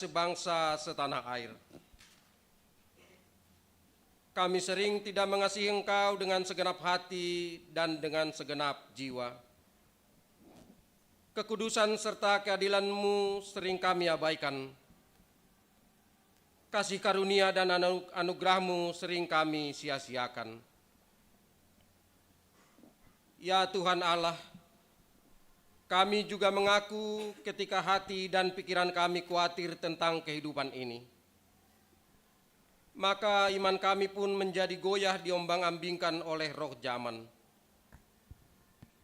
sebangsa setanah air. Kami sering tidak mengasihi Engkau dengan segenap hati dan dengan segenap jiwa. Kekudusan serta keadilan-Mu sering kami abaikan. Kasih karunia dan anugerah-Mu sering kami sia-siakan. Ya Tuhan Allah, kami juga mengaku ketika hati dan pikiran kami khawatir tentang kehidupan ini. Maka iman kami pun menjadi goyah diombang-ambingkan oleh roh zaman.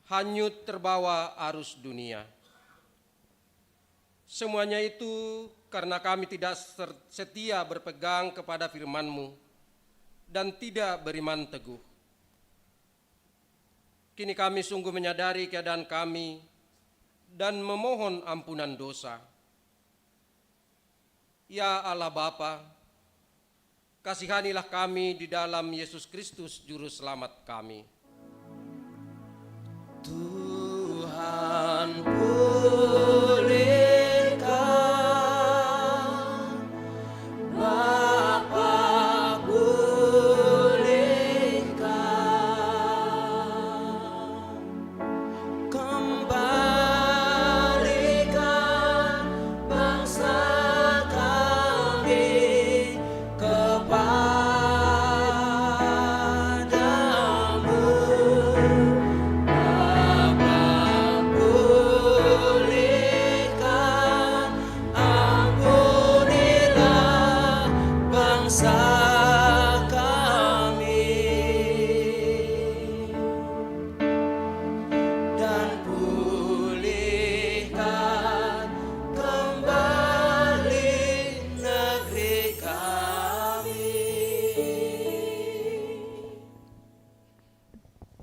Hanyut terbawa arus dunia. Semuanya itu karena kami tidak setia berpegang kepada firman-Mu dan tidak beriman teguh. Kini kami sungguh menyadari keadaan kami dan memohon ampunan dosa. Ya Allah Bapa, kasihanilah kami di dalam Yesus Kristus Juru Selamat kami. Tuhan bolehkah, Bapa bolehkah, kembalikan bangsa kami kepadamu.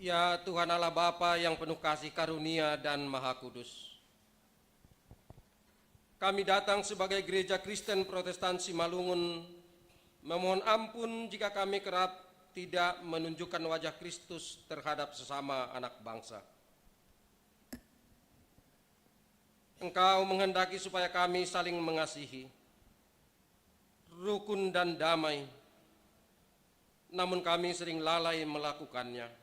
Ya Tuhan Allah Bapa yang penuh kasih karunia dan Maha Kudus, kami datang sebagai Gereja Kristen Protestan Simalungun memohon ampun jika kami kerap tidak menunjukkan wajah Kristus terhadap sesama anak bangsa. Engkau menghendaki supaya kami saling mengasihi, rukun dan damai, namun kami sering lalai melakukannya.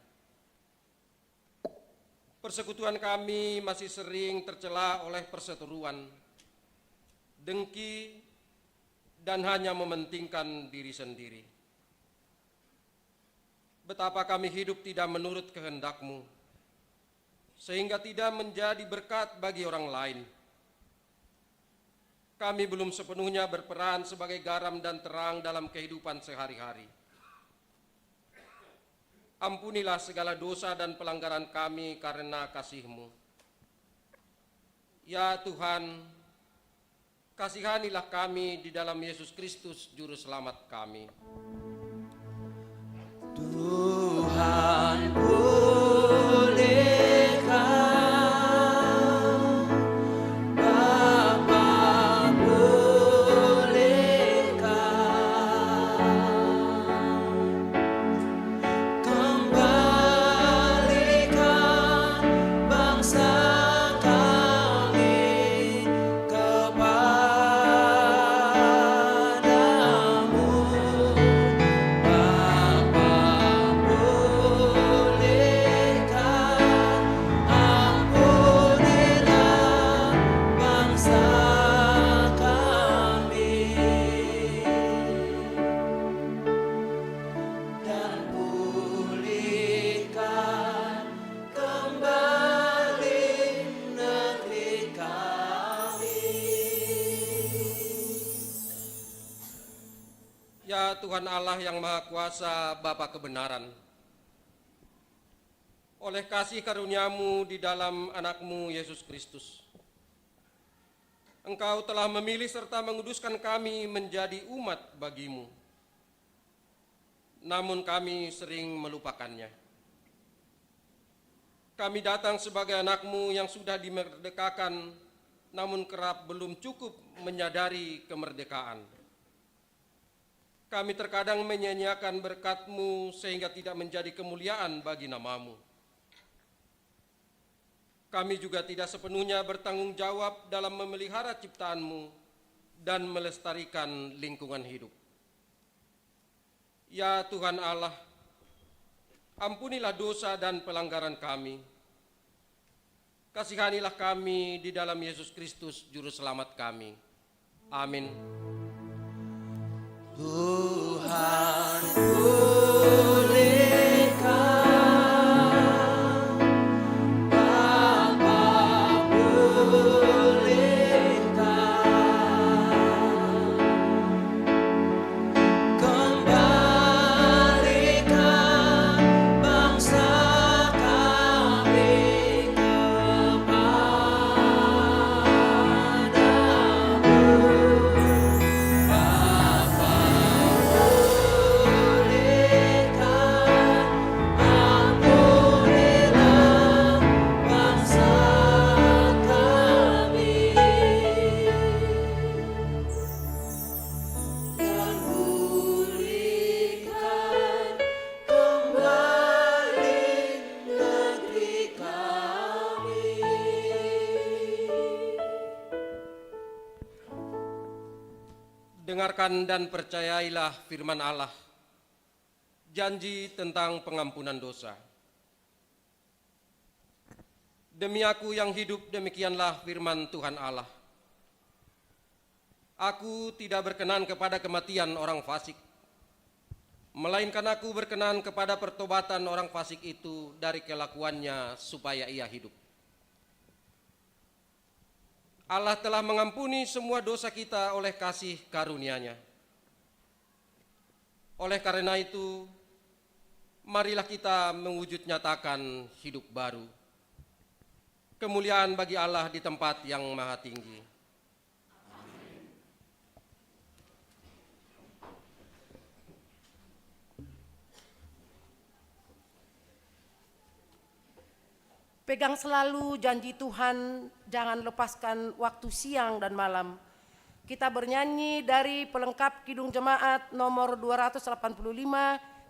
Persekutuan kami masih sering tercela oleh perseteruan, dengki, dan hanya mementingkan diri sendiri. Betapa kami hidup tidak menurut kehendak-Mu, sehingga tidak menjadi berkat bagi orang lain. Kami belum sepenuhnya berperan sebagai garam dan terang dalam kehidupan sehari-hari. Ampunilah segala dosa dan pelanggaran kami karena kasih-Mu. Ya Tuhan, kasihanilah kami di dalam Yesus Kristus Juru Selamat kami. Tuhan bolehkah, Bapa bolehkah, kembalikan bangsa kami kepadamu. Bapa bolehkah, ampunilah bangsa kami, dan pulihkan kembali negeri kami. Ya Tuhan Allah yang Maha Kuasa, Bapa kebenaran, oleh kasih karunia-Mu di dalam anak-Mu Yesus Kristus, Engkau telah memilih serta menguduskan kami menjadi umat bagi-Mu. Namun kami sering melupakannya. Kami datang sebagai anak-Mu yang sudah dimerdekakan, namun kerap belum cukup menyadari kemerdekaan. Kami terkadang menyia-nyiakan berkat-Mu sehingga tidak menjadi kemuliaan bagi nama-Mu. Kami juga tidak sepenuhnya bertanggung jawab dalam memelihara ciptaan-Mu dan melestarikan lingkungan hidup. Ya Tuhan Allah, ampunilah dosa dan pelanggaran kami. Kasihanilah kami di dalam Yesus Kristus Juru Selamat kami. Amin. Tuhan pulihkan, Bapa pulihkan, kembalikan bangsa kami Dengarkan dan percayailah firman Allah, janji tentang pengampunan dosa. Demi aku yang hidup, demikianlah firman Tuhan Allah. Aku tidak berkenan kepada kematian orang fasik, melainkan aku berkenan kepada pertobatan orang fasik itu dari kelakuannya supaya ia hidup. Allah telah mengampuni semua dosa kita oleh kasih karunia-Nya. Oleh karena itu, marilah kita mewujud nyatakan hidup baru. Kemuliaan bagi Allah di tempat yang maha tinggi. Pegang selalu janji Tuhan, jangan lepaskan waktu siang dan malam. Kita bernyanyi dari pelengkap Kidung Jemaat nomor 285,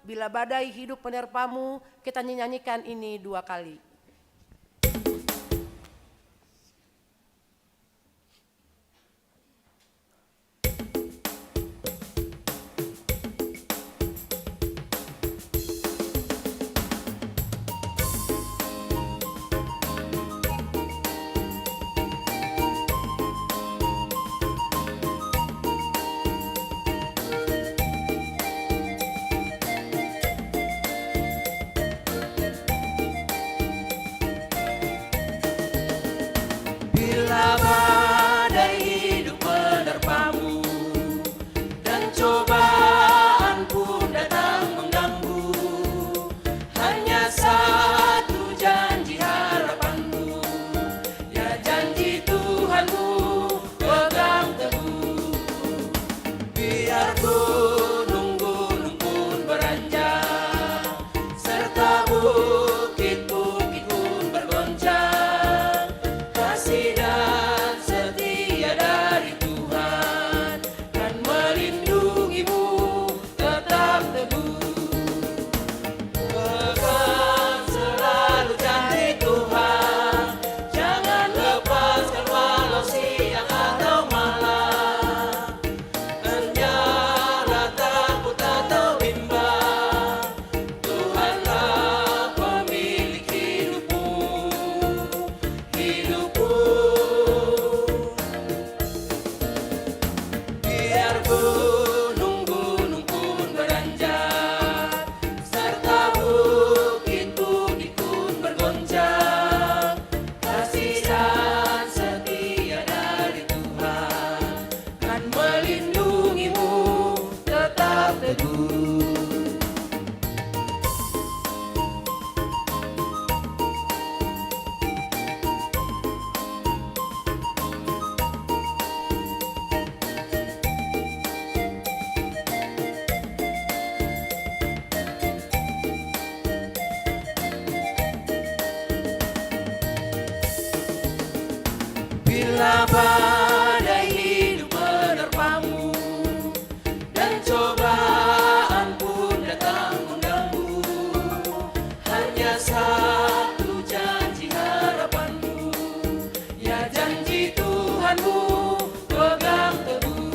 Bila Badai Hidup Penerpamu, kita nyanyikan ini 2 kali. Bila badai hidup menerpamu dan cobaan pun datang mengganggu, hanya satu janji harapanmu, ya janji Tuhanmu pegang teguh. Biar gunung-gunung pun beranjak, serta bukit-bukit pun bergoncang, kasih dan setia dari Tuhan kan melindungimu tetap teguh. Pegang selalu janji Tuhan, jangan lepaskan walau siang atau malam. Janganlah takut atau bimbang, Tuhanlah pemilik hidupmu. Biar gunung-gunung pun beranjak, serta bukit-bukit pun bergoncang, kasih dan setia dari Tuhan kan melindungimu tetap teguh. Bila badai hidup menerpamu dan cobaan pun datang mengganggu, hanya satu janji harapanmu, ya janji Tuhanmu pegang teguh.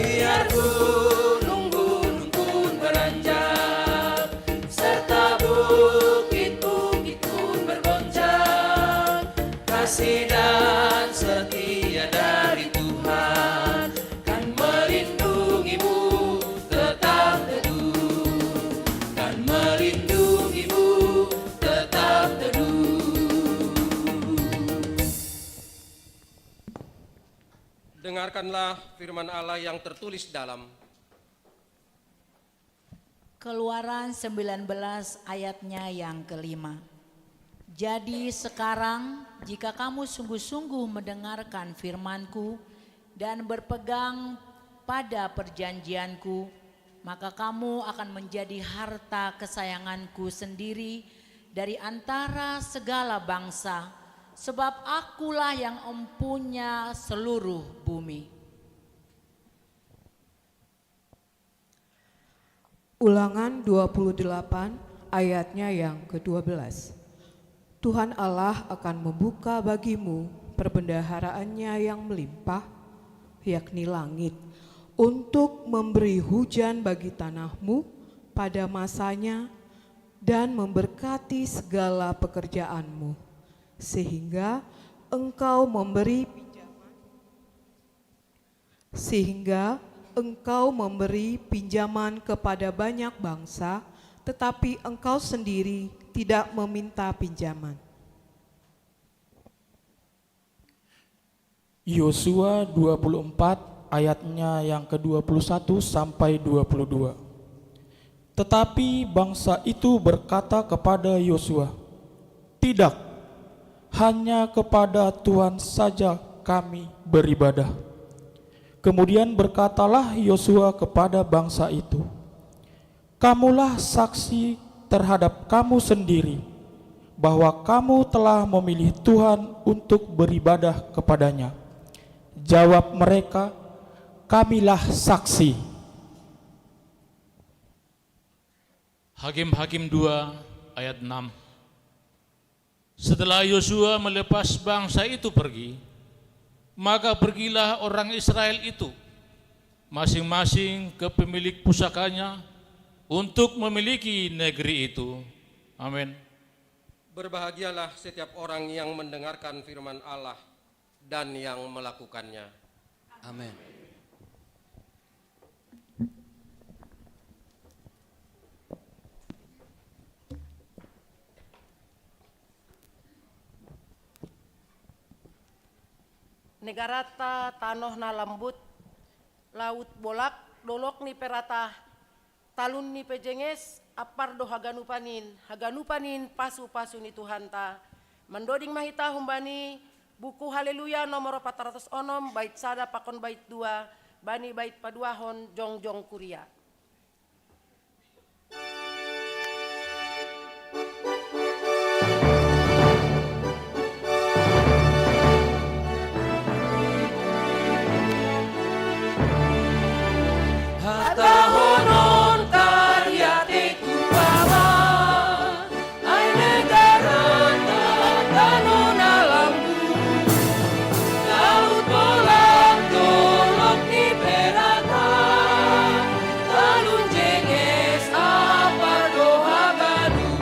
Biar gunung-gunung pun beranjak, serta bukit-bukit pun bergoncang. Kasih dan setia dari Tuhan kan melindungimu tetap teduh, kan melindungimu tetap teduh. Dengarkanlah firman Allah yang tertulis dalam Keluaran 19 ayatnya yang kelima. Jadi sekarang jika kamu sungguh-sungguh mendengarkan firman-Ku dan berpegang pada perjanjian-Ku, maka kamu akan menjadi harta kesayangan-Ku sendiri dari antara segala bangsa, sebab Akulah yang empunya seluruh bumi. Ulangan 28 ayatnya yang ke-12. Tuhan Allah akan membuka bagimu perbendaharaannya yang melimpah, yakni langit, untuk memberi hujan bagi tanahmu pada masanya dan memberkati segala pekerjaanmu, sehingga engkau memberi pinjaman kepada banyak bangsa, tetapi engkau sendiri tidak meminta pinjaman. Yosua 24 ayatnya yang ke-21 sampai 22. Tetapi bangsa itu berkata kepada Yosua, "Tidak, hanya kepada Tuhan saja kami beribadah." Kemudian berkatalah Yosua kepada bangsa itu, "Kamulah saksi terhadap kamu sendiri bahwa kamu telah memilih Tuhan untuk beribadah kepadanya." Jawab mereka, "Kamilah saksi." Hakim-Hakim 2 ayat 6. Setelah Yosua melepas bangsa itu pergi, maka pergilah orang Israel itu masing-masing ke pemilik pusakanya untuk memiliki negeri itu. Amin. Berbahagialah setiap orang yang mendengarkan firman Allah dan yang melakukannya. Amin. Negarata tanoh na lembut, laut bolak, dolok ni perata, talun ni pejenges, apar do haganupanin pasu-pasu ni Tuhan ta. Mendoding mahita humbani, buku Haleluya nomor 406, bait sada pakon bait 2, bani bait paduahon jongjong kuria. Hatahonon karya teku baba, ai negara tanon alamku, laut bolak dolok di perata, talun jenges apar doha gadu,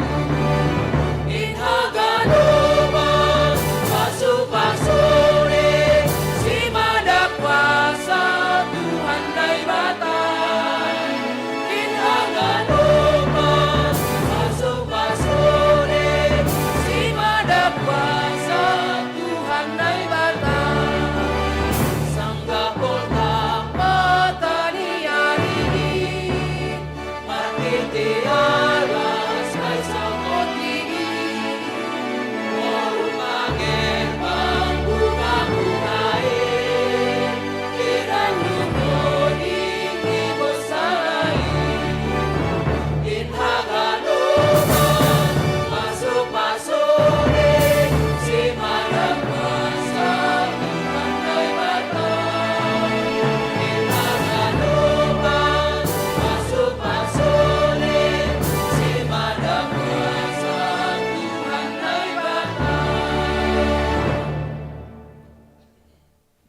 inhagadu bang pasu-pasure, si madak kuasa Tuhan dai bata.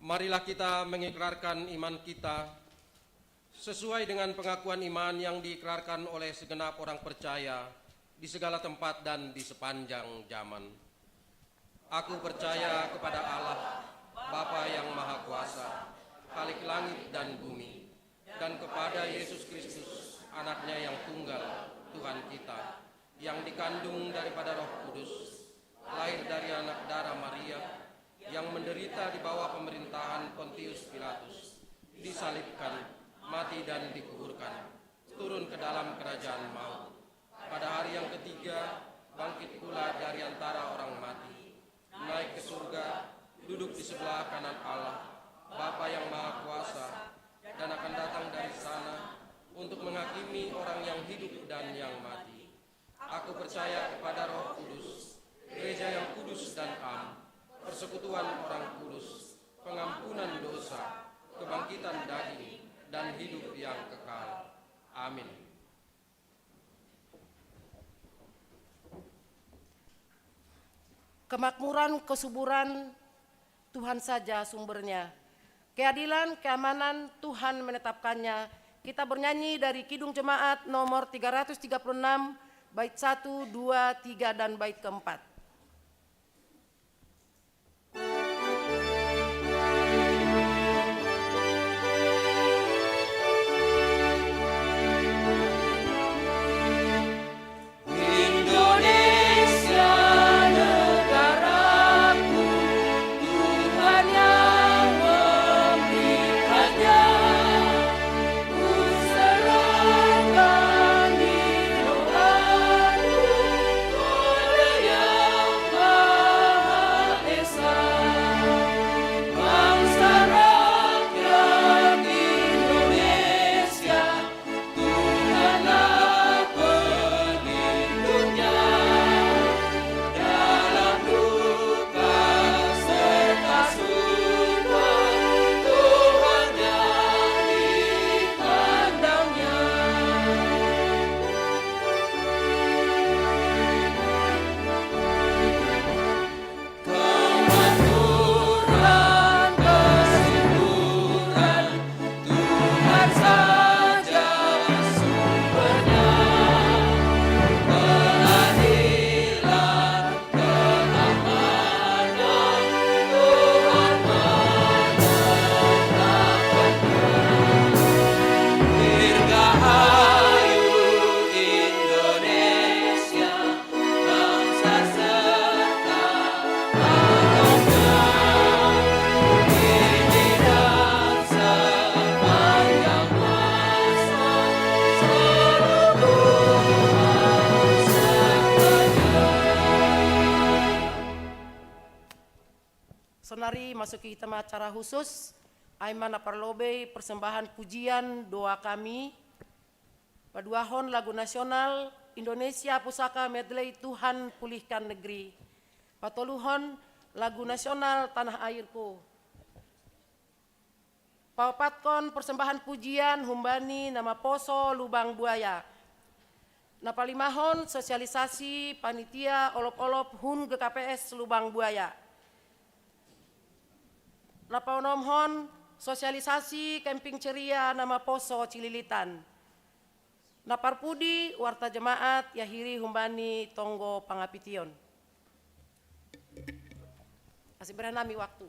Marilah kita mengikrarkan iman kita sesuai dengan pengakuan iman yang diikrarkan oleh segenap orang percaya di segala tempat dan di sepanjang zaman. Aku percaya kepada Allah, Bapa yang Maha Kuasa, Khalik langit dan bumi, dan kepada Yesus Kristus, anaknya yang tunggal, Tuhan kita, yang dikandung daripada Roh Kudus, lahir dari anak darah Maria, yang menderita di bawah pemerintahan Pontius Pilatus, disalibkan, mati dan dikuburkan, turun ke dalam kerajaan maut. Pada hari yang ketiga, bangkit pula dari antara orang mati, naik ke surga, duduk di sebelah kanan Allah, Bapa yang Maha Kuasa, dan akan datang dari sana untuk menghakimi orang yang hidup dan yang mati. Aku percaya kepada Roh Kudus, gereja yang kudus dan am, persekutuan orang kudus, pengampunan dosa, kebangkitan daging, dan hidup yang kekal. Amin. Kemakmuran, kesuburan, Tuhan saja sumbernya. Keadilan, keamanan, Tuhan menetapkannya. Kita bernyanyi dari Kidung Jemaat nomor 336, bait 1, 2, 3, dan bait keempat. Indonesia negaraku, Tuhan yang memberikannya. Ku serahkan hidupku pada Yang Maha Esa. Bangsa rakyat Indonesia, Tuhanlah pelindungnya. Dalam duka serta suka, Tuhan yang dipandangnya. Kemakmuran, kesuburan, Tuhan saja sumbernya. Keadilan, keamanan, Tuhan menetapkannya. Dirgahayu Indonesia, bangsa serta agamnya. Kini dan sepanjang masa, seluruh Sonari masuki tema acara khusus, Aiman Aparlobe persembahan pujian doa kami, Paduahon lagu nasional Indonesia Pusaka Medley Tuhan Pulihkan Negeri, Patoluhon lagu nasional Tanah Airku, Papatkon persembahan pujian Humbani nama Poso Lubang Buaya, Napalimahon sosialisasi panitia olop-olop Hun GKPS Lubang Buaya, Napaonomhon sosialisasi camping ceria nama Poso Cililitan, Naparpudi warta jemaat Yahiri Humbani Tonggo Pangapition. Masih beranami waktu.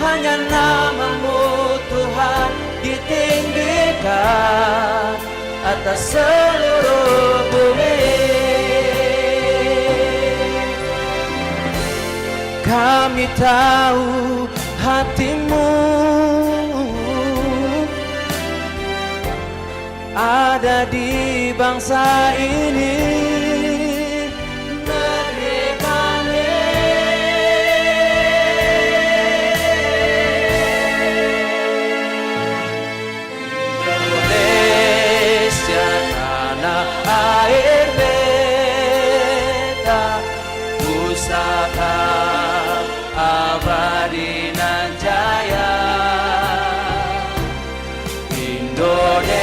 hanya nama-Mu Tuhan ditinggikan atas seluruh bumi. Kami tahu hati-Mu ada di bangsa ini, negeri kami. Indonesia tanah air beta, pusaka abadi nan jaya. Indonesia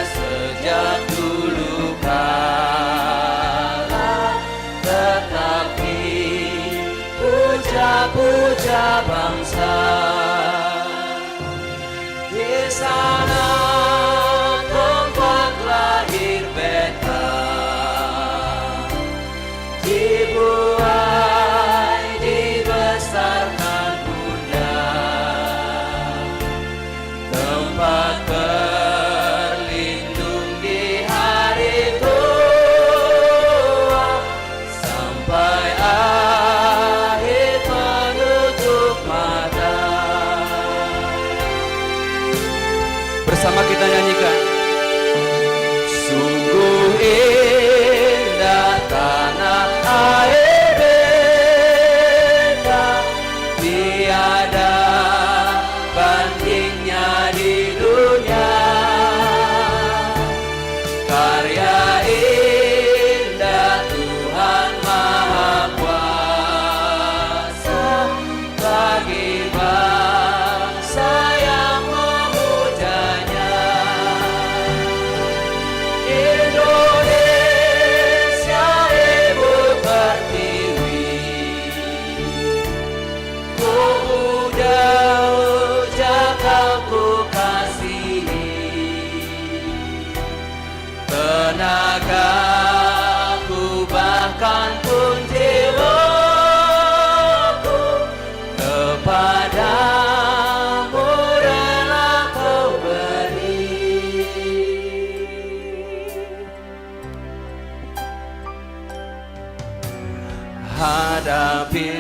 sejak dulu kala tetap puja-puja bangsa. Di sana tempat lahir beta, dibuai dibesarkan bunda, tempat berlindung di hari tua, sampai akhir menutup mata. Bersama kita nyanyikan. Sungguh indah tanah air beta, tiada bandingnya di dunia. Karya indah Tuhan Maha Kuasa bagi bangsa yang memujanya. Indonesia ibu pertiwi, ku puja kau ku kasihi. Tenagaku bahkan pun jiwaku kepadamu rela kau beri.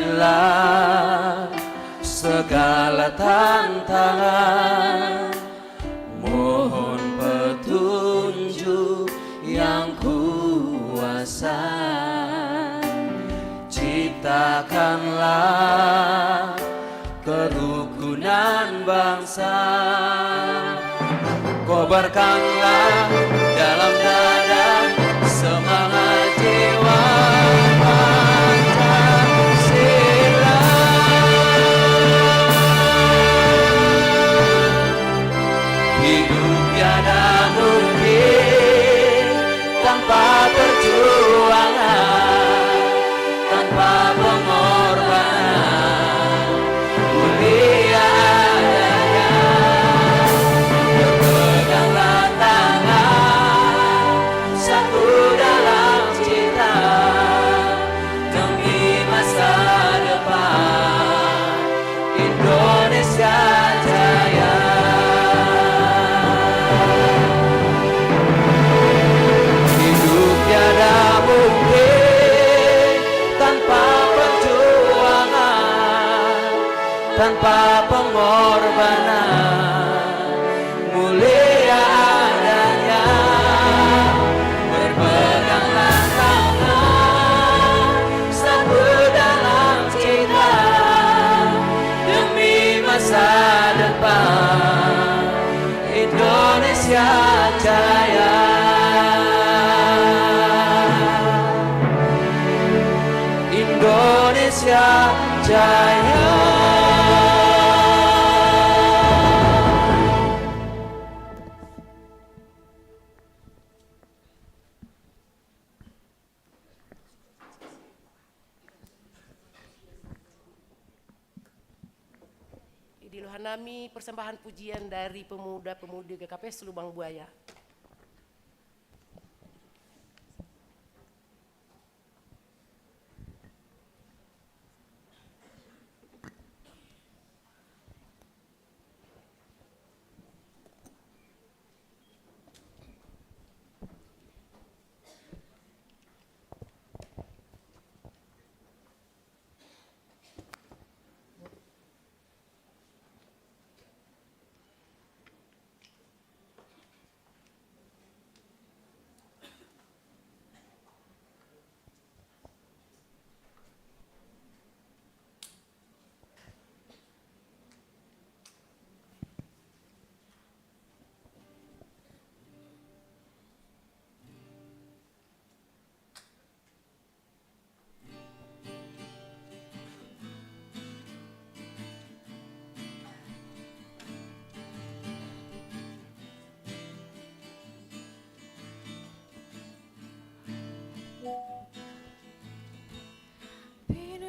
Hadapilah segala tantangan, mohon petunjuk yang kuasa. Ciptakanlah kerukunan bangsa, kobarkanlah dalam dada semangat jiwa Pancasila. Hidup tiada mungkin tanpa perjuangan, tanpa pengorbanan, mulia adanya. Berpeganglah tangan, satu dalam cinta, demi masa depan Indonesia jaya. Hidup tiada mungkin tanpa perjuangan, tanpa pengorbanan, mulia adanya. Berpeganglah tangan, satu dalam cinta, demi masa depan Indonesia jaya. Indonesia jaya. Diluhanami persembahan pujian dari pemuda-pemudi GKP Selubang Buaya.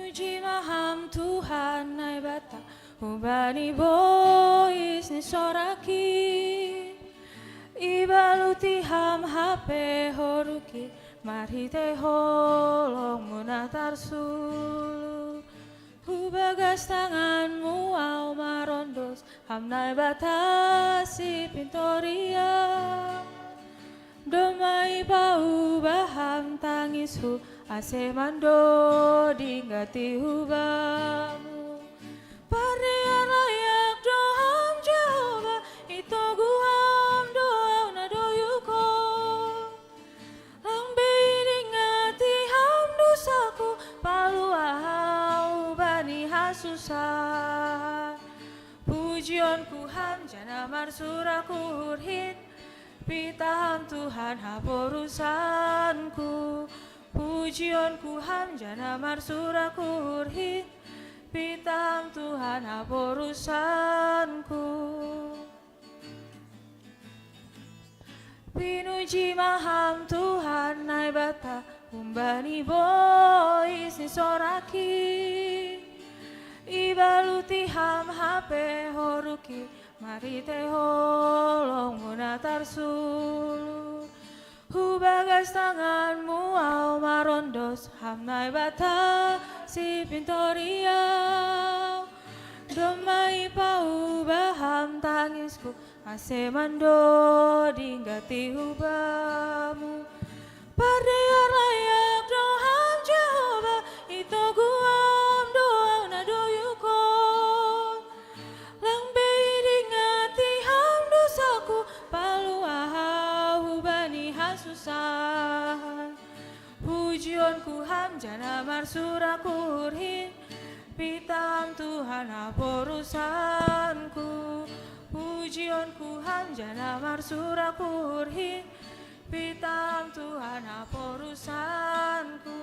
Pinuji maham Tuhan nai bata ubani bois ni soraki ibaluti ham hape horuki marhite holong munatar sulu hubagas tanganmu au marondos ham nai batasi pintoria domai bau baham tangisku ase mando dinggati hubamu Paria layak doham Jehovah ito guam doau na doyuko Lambe dingati ham dosaku palu ahau bani hasusah Pujionku ham jana marsuraku hurhin Pitaham Tuhan haporusanku Pujionku ham jana marsuraku hurhin Pitaham Tuhan haporusanku Pinuji maham Tuhan nai bata umbani bois ni soraki Ibaluti ham hape horuki marite holong munatar sulu Hubagas tanganmu au marondos ham nai bata si pintoria Domai pau baham tangisku ase mando dinggati hubamu Pardea layak doham Jehovah ito guam doau na doyuko Langbe dingati ham dosaku palu ahau bani hasusan Pujionku ham jana marsuraku hurhin Pitaham Tuhan haporusanku Pujionku ham jana marsuraku hurhin Pitaham Tuhan haporusanku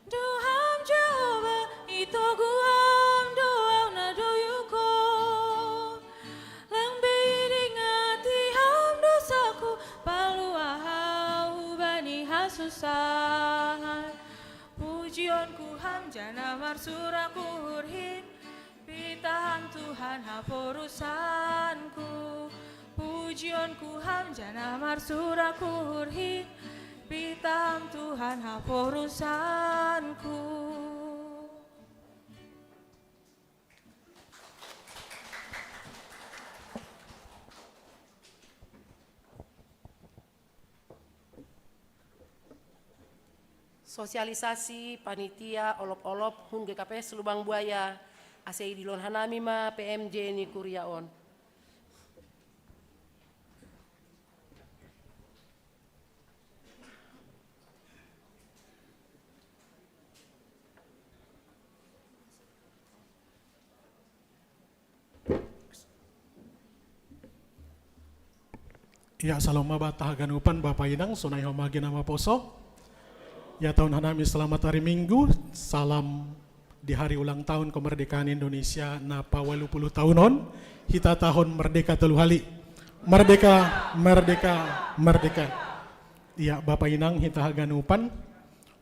Doham Jehovah ito guam doau na doyuko Langbe dingati ham dosaku palu ahau bani hasusah Pujionku ham jana marsuraku hurhin Pitaham Tuhan haporusanku Pujionku ham jana marsuraku hurhin Pitaham Tuhan haporusanku Sosialisasi panitia olop-olop hun GKPS Lubang Buaya asei dilon hanami ma PMJ ni kuriaon. Ya saloma batah ganupan Bapak Inang sunai homagi nama poso. Ya tahun hanami selamat hari Minggu, salam di hari ulang tahun kemerdekaan Indonesia napa 80 tahunon, hita tahun merdeka teluhali. Merdeka, merdeka, merdeka. Ya Bapak Inang hita ganupan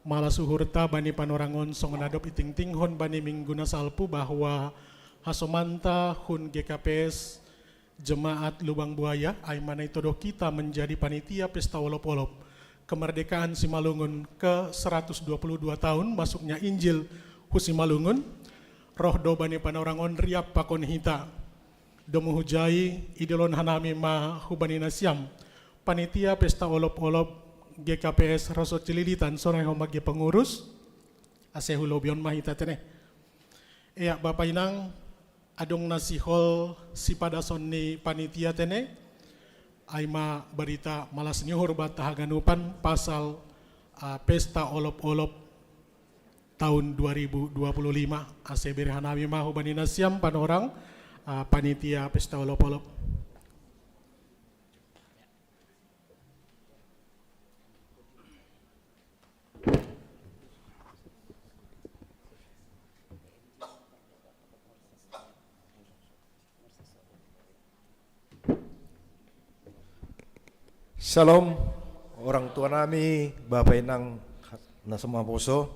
malah suhurta bani panorangon songonadop iting tinghon bani mingguna salpu bahwa hasomanta hun GKPS Jemaat Lubang Buaya ay manay todo kita menjadi panitia pesta olop-olop kemerdekaan Simalungun ke 122 tahun masuknya Injil Husimalungun roh do bani panorangon riap pakon hita domu hujai idolon hanami ma hubani nasiam panitia pesta olop-olop GKPS Roso Cililitan sore homagi pengurus asehulobion mahita teneh ya Bapak Inang adong nasihol si pada sonni panitia tene aima berita malas nyuhur batahaganupan pasal pesta olop-olop tahun 2025 ase berhanami mahu bani nasiam panorang panitia pesta olop-olop. Shalom orang tua nami Bapak Inang na sama poso.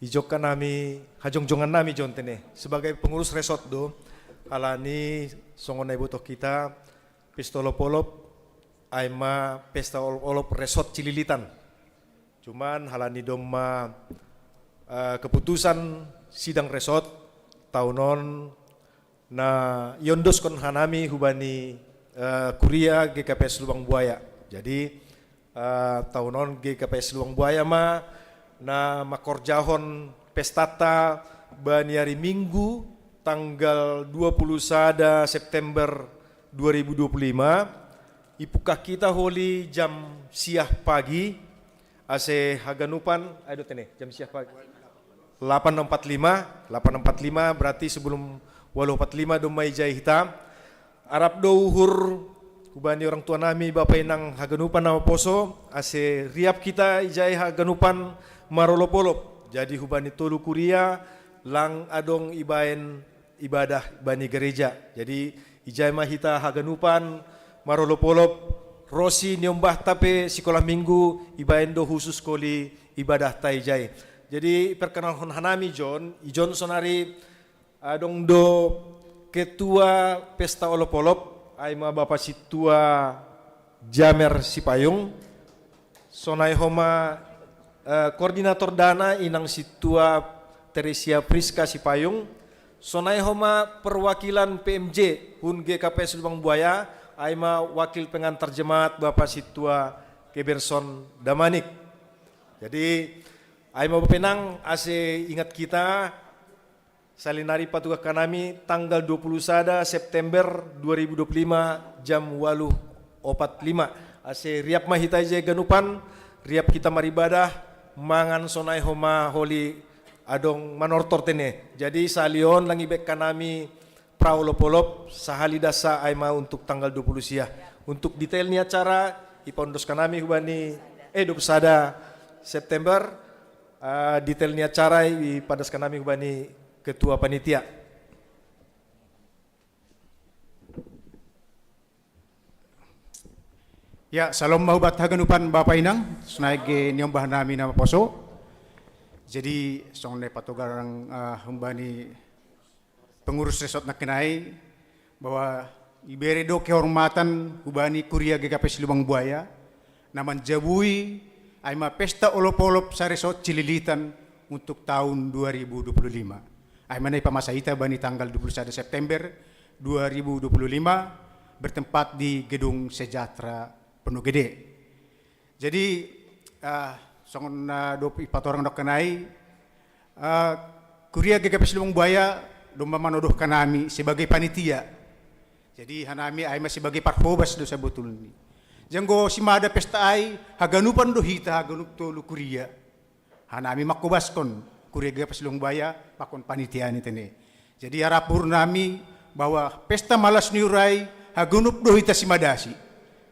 Ijokkan nami hajongjongan nami jontene sebagai pengurus resort do alani songonai butuh kita pistolopolop aima pesta olop resort Cililitan. Cuman halani doma keputusan sidang resort tahunon na yondos kon hanami hubani kuria GKPS Lubang Buaya. Jadi tahunon GKPS Lubang Buaya na makorjahon pestata bani hari Minggu tanggal 21 September 2025 ipuka kita holi jam siah pagi ase haganupan ayo tene jam siah pagi 8.45 berarti sebelum 8.45 domai jai hitam Arab douhur kubani orang tua nami bapak inang haganupan nama poso ase riap kita ijai haganupan marolopolop jadi hubani tolu kuria lang adong ibadah bani gereja jadi ijai mahita haganupan marolopolop rosi nyombah tape sekolah minggu ibaen do khusus koli ibadah taijai jadi perkenalan hanami John sonari adong do ketua pesta olopolop aima bapak situa Jamer Sipayung sonai homa koordinator dana inang situa Teresia Priska Sipayung sonai homa perwakilan PMJ hun GKPS Lubang Buaya aima wakil pengantar jemaat bapak situa Keberson Damanik jadi aima bepenang ase ingat kita salinari patuga kanami tanggal 21 September 2025 jam 8.45 ase riap mahita je ganupan riap kita maribadah mangan sonai homa holi adong manortor tene jadi salion langi bek kanami praolopolop sahali dasa aima untuk tanggal 20 siah untuk detailnya acara ipondos kanami hubani 21 September detailnya acara ipadas kanami hubani ketua panitia. Ya, salam mahubat haganupan Bapak Inang, sunai nyombah nami nama poso. Jadi, songne patogarang humbani pengurus resort nakenai bahwa iberedo kehormatan hubani kuria GKPS Lubang Buaya naman jabui aima pesta olop-olop sa resort Cililitan untuk tahun 2025. Aima na ipamasaita bani tanggal 21 September 2025 bertempat di Gedung Sejahtera Penuh Gede. Jadi songon dopi patorang dok kenai kuria GKPS Lubang Buaya domba manodoh kanami sebagai panitia. Jadi hanami ay sebagai parhobas do sa betul ni. Janggo simada pesta ay haganupan do hita haganup to kuria. Hanami makubaskon kuria GKPS Lubang Buaya pakon panitia ni tene. Jadi harapur nami bahwa pesta malas niurai haganup do hita simadasi.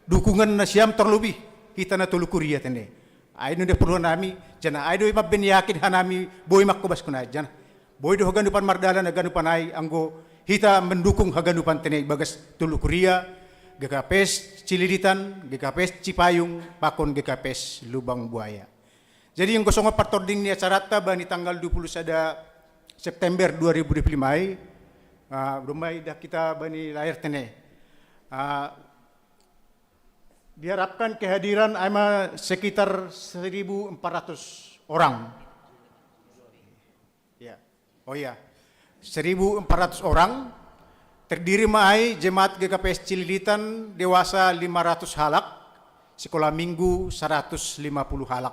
Dukungan na siyam terlebih kita na tulu kuria tene. Ay no de purun nami jana ay do mabben yakin hanami boy makubas kuna jana. Boy do haganupan mardalan haganupan ay anggo hita mendukung haganupan tene bagas tulu kuria GKPS Cililitan, GKPS Cipayung, pakon GKPS Lubang Buaya. Jadi yang gosong partording ni acarata bani tanggal 21 September 2025 domai dah kita bani lahir tene. Diharapkan kehadiran ama sekitar 1.400 orang. Ya. Oh ya. 1.400 orang terdiri mai jemaat GKPS Cililitan dewasa 500 halak, sekolah minggu 150 halak.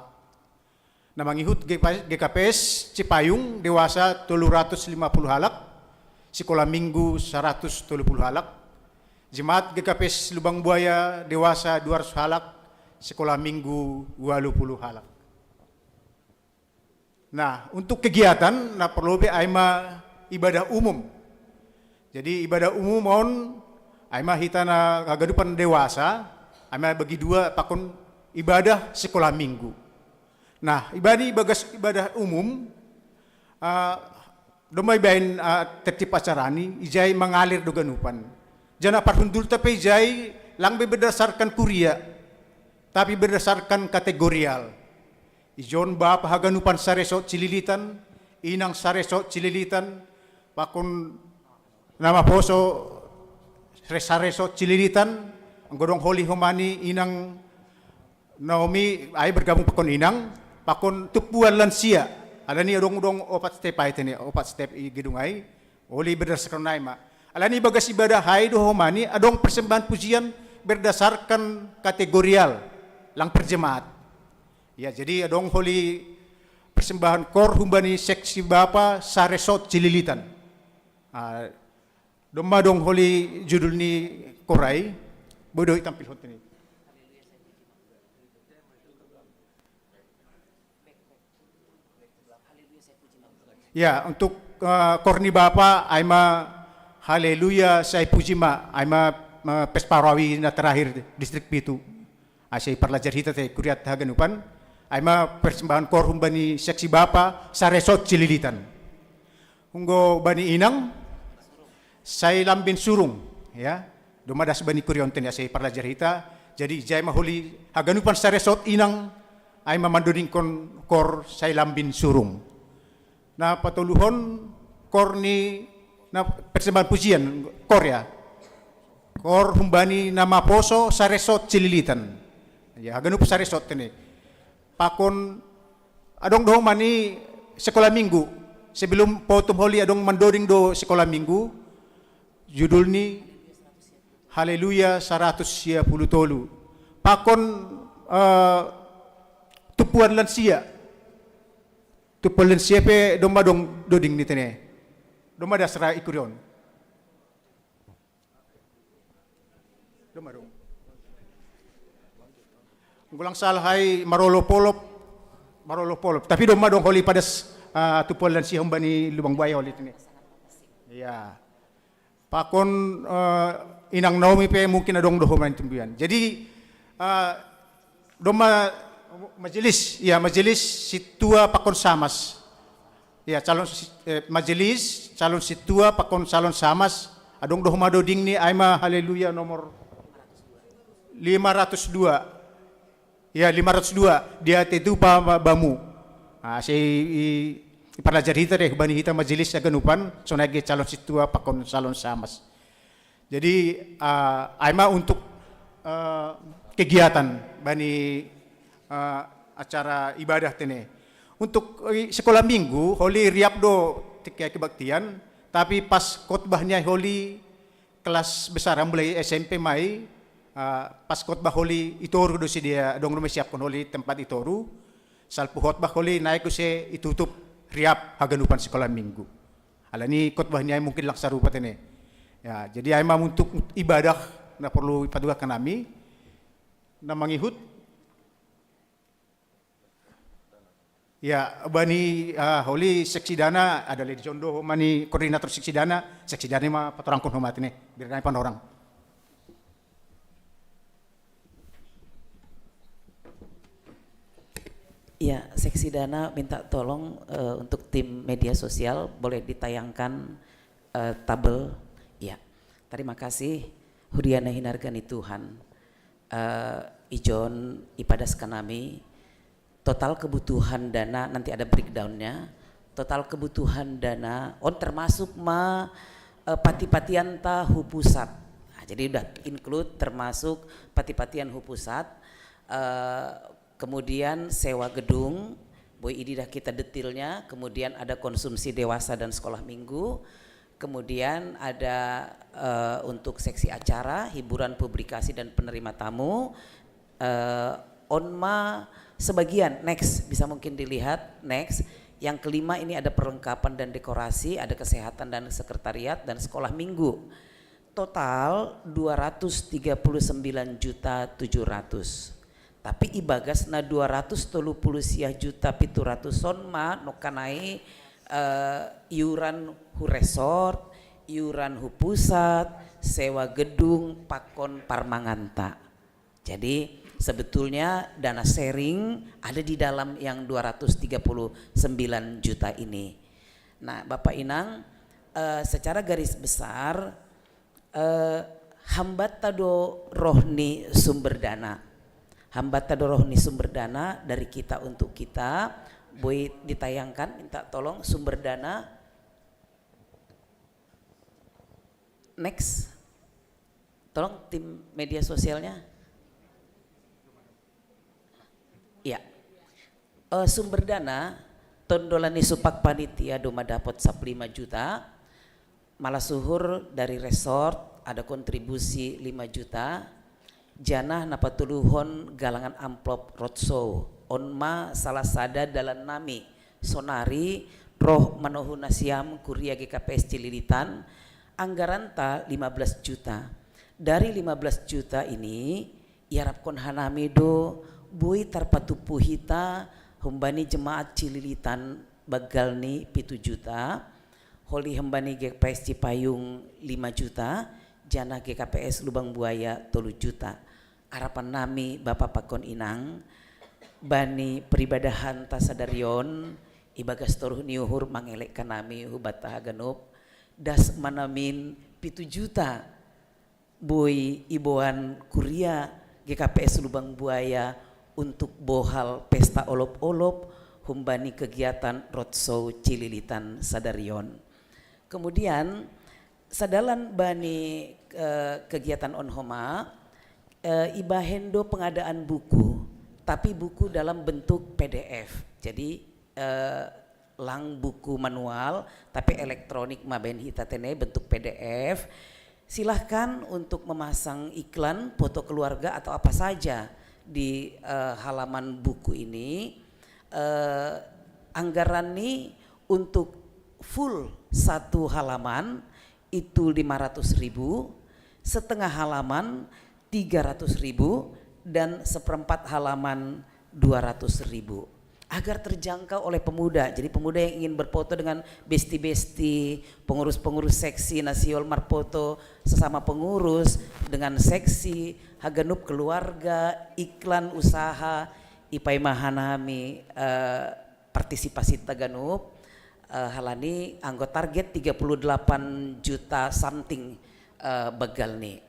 Nah mangihut GKPS Cipayung dewasa 350 halak, sekolah minggu 130 halak. Jemaat GKPS Lubang Buaya dewasa 200 halak, sekolah minggu 20 halak. Nah, untuk kegiatan na perlu aima ibadah umum. Jadi ibadah umum on aima hitana kagadupan dewasa, aima bagi dua pakon ibadah sekolah minggu. Nah, ibadah umum domai bain tertib acarani ijai mengalir do ganupan. Jana parhundul tapi jai lang berdasarkan kuria, tapi berdasarkan kategorial. ijon bapa haganupan saresot cililitan, inang saresot cililitan, pakun nama poso saresot cililitan, ang godong holi humani inang Naomi ay bergabung pakon inang, pakon tupuan lansia. Ala ni adong opat step ay tani, opat step i gedung ay, holi berdasarkan naima. Ala ni bagas ibadah hay do humani, adong persembahan pujian berdasarkan kategorial lang perjemaat. Ya, jadi adong holi persembahan kor humbani seksi bapa saresot cililitan. Doma dong holi judul ni korai, bodoh tampil hot ini. Ya, untuk korni bapa aima haleluya saya puji ma aima pesparawi na terakhir distrik Pitu. Asai parlajar hita te kuriat haganupan aima persembahan kor humbani seksi bapa saresot cililitan. Hunggo bani inang saya lambin surung ya. Domadas bani kurionten ya saya parlajar hita. Jadi jay mahuli haganupan saresot inang aima mandoding kor saya lambin surung. Na patuluhon kor ni na persembahan pujian kor ya. Kor humbani nama poso saresot cililitan. Ya haganup saresot tene. Pakon adong do mani sekolah minggu. Sebelum potom holi adong mandoring do sekolah minggu. Judul ni Haleluya 130 tolu. Pakon tupuan lansia. Tupuan lansia pe domba dong doding ni tene. Domba dasra ikurion. Domba dong. Ngulang salhay marolo polop. Tapi domba dong holi padas tupuan lansia humbani lubang buaya holi tene. Ya. Pakon inang Naomi pe mungkin adong dohoman tumbuhan. Jadi doma majelis situa pakon samas. Ya calon majelis calon situa pakon calon samas adong dohoma doding ni aima haleluya nomor 502. Ya 502 dia tetu pa bamu. Si parlajar hita deh bani hita majelis aganupan sonage calon situa pakon calon samas. Jadi aima untuk kegiatan bani acara ibadah tene. Untuk sekolah minggu holi riap do tikai kebaktian, tapi pas khotbahnya holi kelas besar mulai SMP mai pas khotbah holi itoru do si dia dong rumah siapkan holi tempat itoru. Salpu khotbah holi naik ku se itutup riap haganupan sekolah minggu. Alani khotbahnya mungkin laksarupa tene. Ya, jadi aima untuk ibadah na perlu ipaduga kanami na mangihut. Ya, bani holi seksi dana ada Lady Jondo mani koordinator seksi dana mah patorang kun homat ini biar pan orang. Ya, seksi dana minta tolong untuk tim media sosial boleh ditayangkan tabel. Ya, terima kasih Hudiana Hinargani Tuhan. Ijon ipadas kanami. Total kebutuhan dana nanti ada breakdownnya. Total kebutuhan dana termasuk pati-patian tahu pusat. Nah, jadi udah include termasuk pati-patian hu pusat. Kemudian sewa gedung, Boy ini dah kita detailnya. Kemudian ada konsumsi dewasa dan sekolah minggu. Kemudian ada untuk seksi acara, hiburan, publikasi dan penerima tamu. Onma sebagian, next bisa mungkin dilihat, next. Yang kelima ini ada perlengkapan dan dekorasi, ada kesehatan dan sekretariat dan sekolah minggu. Total 239.700.000. Tapi ibagas na 230 juta 700 sonma nokanai iuran hu resort, iuran hu pusat, sewa gedung, pakon parmanganta. Jadi sebetulnya dana sharing ada di dalam yang 239 juta ini. Nah, Bapak Inang, secara garis besar hambat tado rohni sumber dana. hamba tadoroh ni sumber dana dari kita untuk kita. Boleh ditayangkan, minta tolong sumber dana. Next, tolong tim media sosialnya. Ya, sumber dana tondolani supak panitia doma dapat 5 juta. Malah suhur dari resort ada kontribusi 5 juta. Janah napatuluhon galangan amplop roadshow. Onma salah sada dalam nami sonari roh manohu nasiam kuria GKPS Cililitan. Anggaran ta 15 juta. Dari 15 juta ini iarapkon hanami do bui tarpatupu hita hembani jemaat Cililitan bagalni 7 juta. Holi hembani GKPS Cipayung 5 juta. Jana GKPS Lubang Buaya 3 juta. Harapan nami Bapak Pakon Inang bani peribadahan tasadarion ibagas toruh niuhur mangelek kanami hubata haganop das manamin 7 juta boy iboan kuria GKPS Lubang Buaya untuk bohal pesta olop-olop humbani kegiatan roadshow Cililitan Sadarion. Kemudian sadalan bani kegiatan onhoma ibahendo pengadaan buku, tapi buku dalam bentuk PDF. Jadi lang buku manual tapi elektronik maben hitatene bentuk PDF. Silahkan untuk memasang iklan foto keluarga atau apa saja di halaman buku ini. Anggaran ini untuk full 1 halaman itu 500.000, setengah halaman 300.000 dan seperempat halaman 200.000 agar terjangkau oleh pemuda. Jadi pemuda yang ingin berfoto dengan besti-besti, pengurus-pengurus seksi Nasiol Marpoto, sesama pengurus dengan seksi, hagenup keluarga, iklan usaha, ipai mahanami partisipasi taganup, halani anggota target 38 juta something begal nih.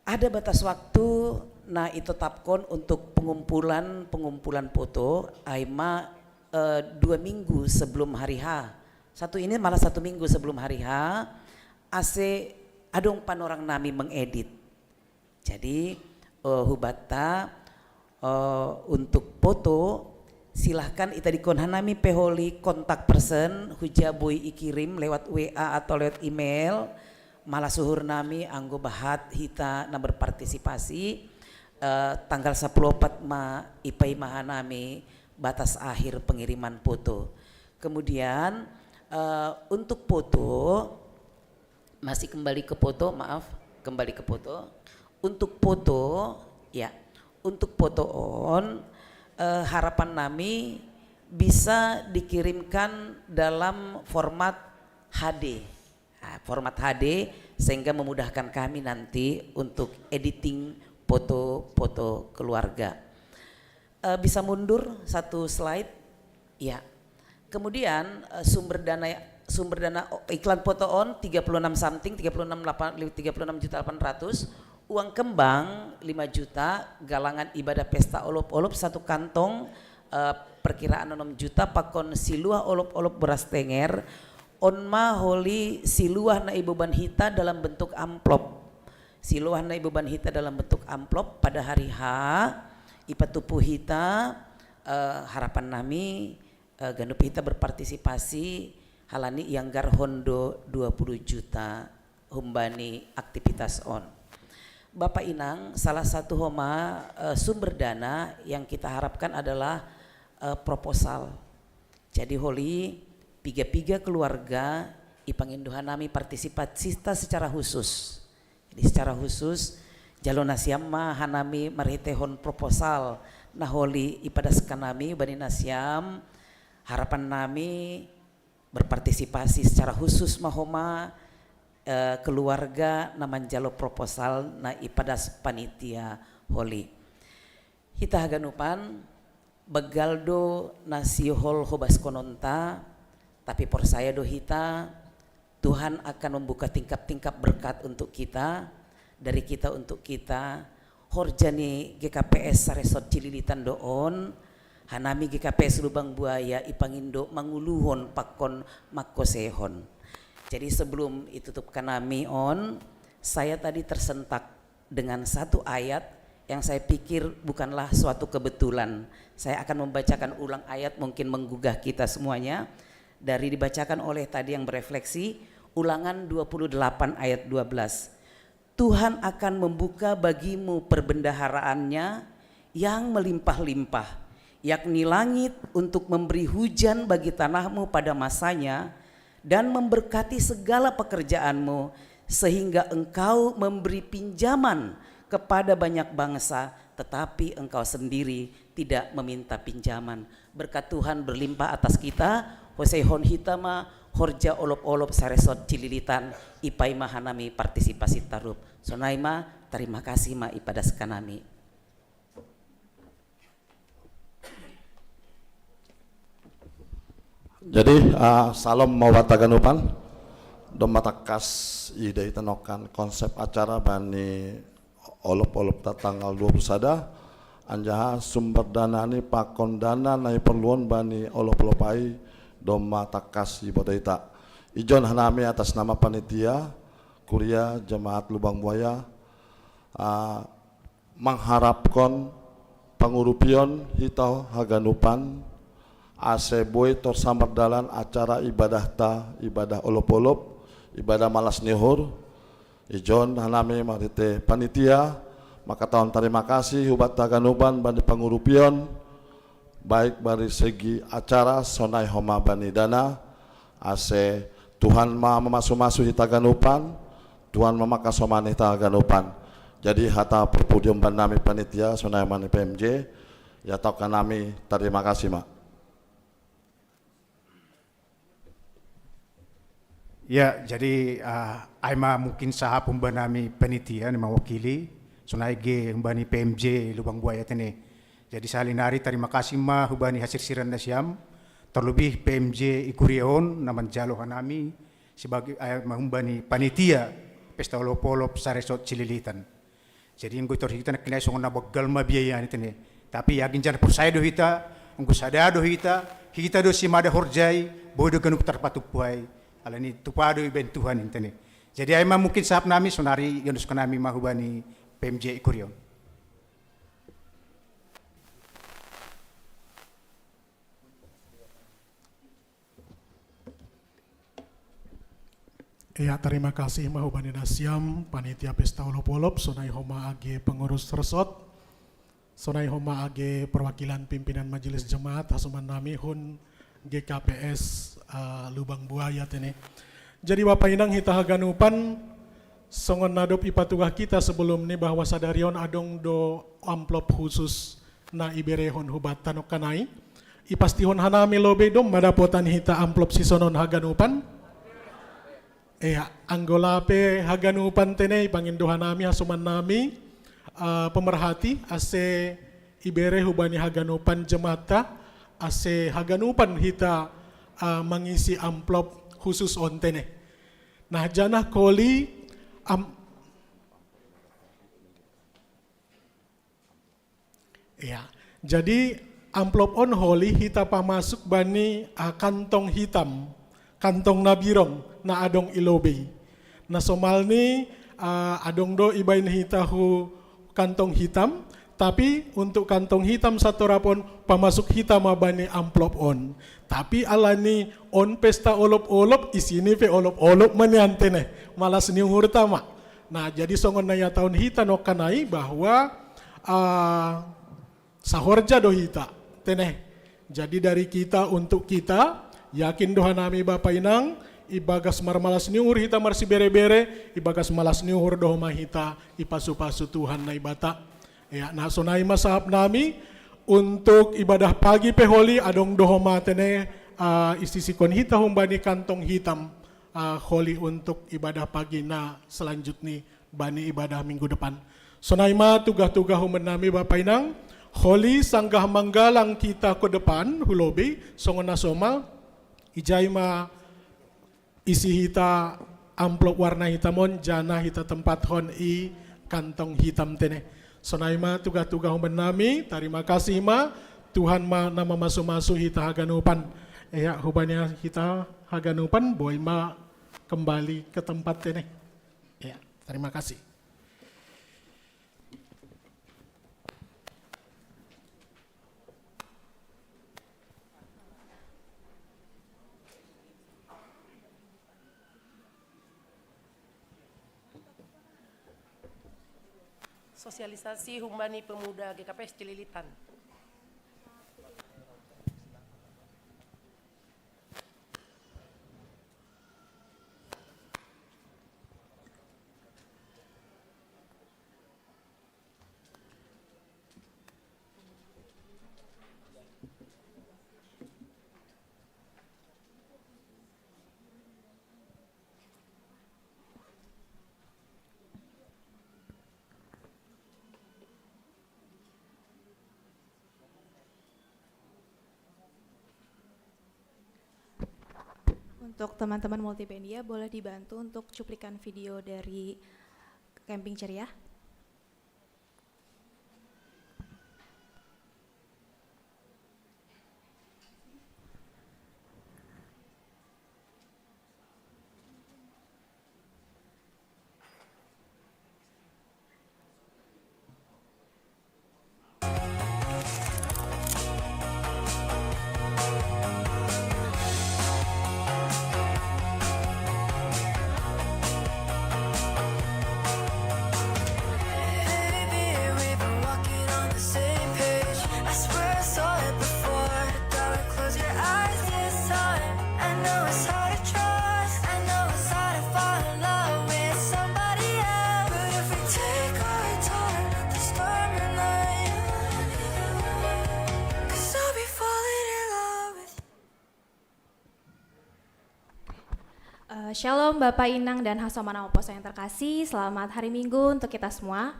Ada batas waktu, nah itu tapkon untuk pengumpulan foto, aima 2 minggu sebelum hari H. Satu ini malah 1 minggu sebelum hari H, adong panorang nami mengedit. Jadi hubata untuk foto silahkan ita dikonhanami peholi kontak person hujaboy ikirim lewat WA atau lewat email. Malah suhur nami anggo bahat hita na berpartisipasi tanggal 14 ipai mahanami batas akhir pengiriman foto. Kemudian untuk foto masih kembali ke foto, kembali ke foto. Untuk foto ya, untuk foto harapan nami bisa dikirimkan dalam format HD. Format HD sehingga memudahkan kami nanti untuk editing foto-foto keluarga. Bisa mundur 1 slide ya. Kemudian sumber dana iklan foto 36 something 36.800, uang kembang 5 juta, galangan ibadah pesta olop-olop 1 kantong, perkiraan 6 juta, pakon siluah olop-olop beras tenger. Onma holi siluah na ibeban hita dalam bentuk amplop. Siluah na ibeban hita dalam bentuk amplop pada hari H. Ipatupu hita harapan nami ganup hita berpartisipasi halani yanggar hondo 20 juta humbani aktivitas on. Bapak Inang, salah satu sumber dana yang kita harapkan adalah proposal. Jadi holi piga-piga keluarga ipanginduhan nami partisipasi secara khusus. Jadi secara khusus jalon nasiam hanami marhitehon proposal naholi ipadaskan nami bani nasiam, harapan nami berpartisipasi secara khusus mahoma keluarga naman jalo proposal na ipadas panitia holi. Hita haganupan begaldo nasihol hobas kononta. Tapi persaya dohita, Tuhan akan membuka tingkap-tingkap berkat untuk kita, dari kita untuk kita. horjani GKPS Saresot Cililitan doon, hanami GKPS Lubang Buaya ipangindo manguluhon pakon makosehon. Jadi sebelum itu tutup kanami on, saya tadi tersentak dengan satu ayat yang saya pikir bukanlah suatu kebetulan. Saya akan membacakan ulang ayat mungkin menggugah kita semuanya. Dari dibacakan oleh tadi yang berefleksi, Ulangan 28 ayat 12. Tuhan akan membuka bagimu perbendaharaannya yang melimpah-limpah, yakni langit untuk memberi hujan bagi tanahmu pada masanya dan memberkati segala pekerjaanmu, sehingga engkau memberi pinjaman kepada banyak bangsa, tetapi engkau sendiri tidak meminta pinjaman. Berkat Tuhan berlimpah atas kita. Hosehon hitama horja olop-olop Saresot Cililitan ipai mahanami partisipasi tarup. Sonaima terima kasih ma ipada sekanami. Jadi salam mawataganupan domatakas ide itanokan konsep acara bani olop-olop tanggal 21 anjaha sumber dana ni pakon dana nai perluan bani olop-olopai doma takas iboda ita ijon hanami atas nama panitia kuria jemaat Lubang Buaya mengharapkan pangurupion hitau haganupan ase boy tor samardalan acara ibadah ibadah olop-olop ibadah malas nihur ijon hanami marite panitia maka tahun terima kasih hubat haganupan bani pangurupion baik dari segi acara sonai homa bani dana ase Tuhan ma memasu-masu hitaganupan Tuhan memakas somani hitaganupan. Jadi hata perpudium banami panitia sonai mani PMJ ya tau kanami terima kasih mak. Ya, jadi aima mungkin sahab banami panitia ni mewakili sonai ge bani PMJ Lubang Buaya tene. Jadi salinari terima kasih ma hubani hasil siran nasyam terlebih PMJ Ikurion naman jalo hanami sebagai mahumbani panitia pesta olop-olop Saresot Cililitan. Jadi yang gue kita nak kinai songon nabok galma biaya ni tene. Tapi yakin jangan persaya do hita, unggu sada do kita do si mada horjai, bodo ganup terpatupuai. Alani tupado iben Tuhan ni tene. Jadi aima mungkin sahab nami sonari yang dus kanami mahubani PMJ Ikurion. Ya, terima kasih mahubani nasyam panitia pesta olop-olop sonai homa age pengurus resort sonai homa age perwakilan pimpinan majelis jemaat hasuman nami hun GKPS Lubang Buaya tene. Jadi Bapak Inang hita haganupan songon nadop ipatugah kita sebelum ni bahwa sadarion adong do amplop khusus na iberehon hubat tanok kanai ipastihon hanami lobe dom madapotan hita amplop sisonon haganupan. Anggolape haganupan tene panginduhan nami hasuman nami pemerhati ase ibere hubani haganupan jemata ase haganupan hita mengisi amplop khusus on tene. Nah janah koli jadi amplop on holi hita pamasuk bani kantong hitam kantong nabirong na adong ilobe. Na somal ni adong do ibain hitahu kantong hitam, tapi untuk kantong hitam satu rapon pamasuk hitam abani amplop on. Tapi alani on pesta olop-olop isini pe olop-olop maniantene malas ni hurtama. Nah jadi songon naya tahun hita no kanai bahwa sahorja do hita teneh. Jadi dari kita untuk kita yakin doa nami Bapak Inang ibagas marmalas niuhur hita marsi bere-bere ibagas malas niuhur doa mahita ipasu-pasu Tuhan na ibata ya nah sonai masahab nami untuk ibadah pagi peholi adong doa matene istisikon hita humbani kantong hitam holi untuk ibadah pagi na selanjutnya bani ibadah minggu depan sonai ma tugah-tugah humen nami Bapak Inang holi sanggah manggalang kita ke depan hulobe songon nasomal ijai ma isi hita amplop warna hitamon jana hita tempat hon i kantong hitam tene Sonaima tuga-tuga humben nami, terima kasih ma, Tuhan ma nama masuk-masuk hita haganupan. Ya hubanya hita haganupan, boy ma kembali ke tempat ini. Ya, terima kasih. Sosialisasi Humbani Pemuda GKPS Cililitan. Untuk teman-teman multimedia boleh dibantu untuk cuplikan video dari Camping Ceria. Shalom Bapak Inang dan Hasomana Oposo yang terkasih, selamat hari Minggu untuk kita semua.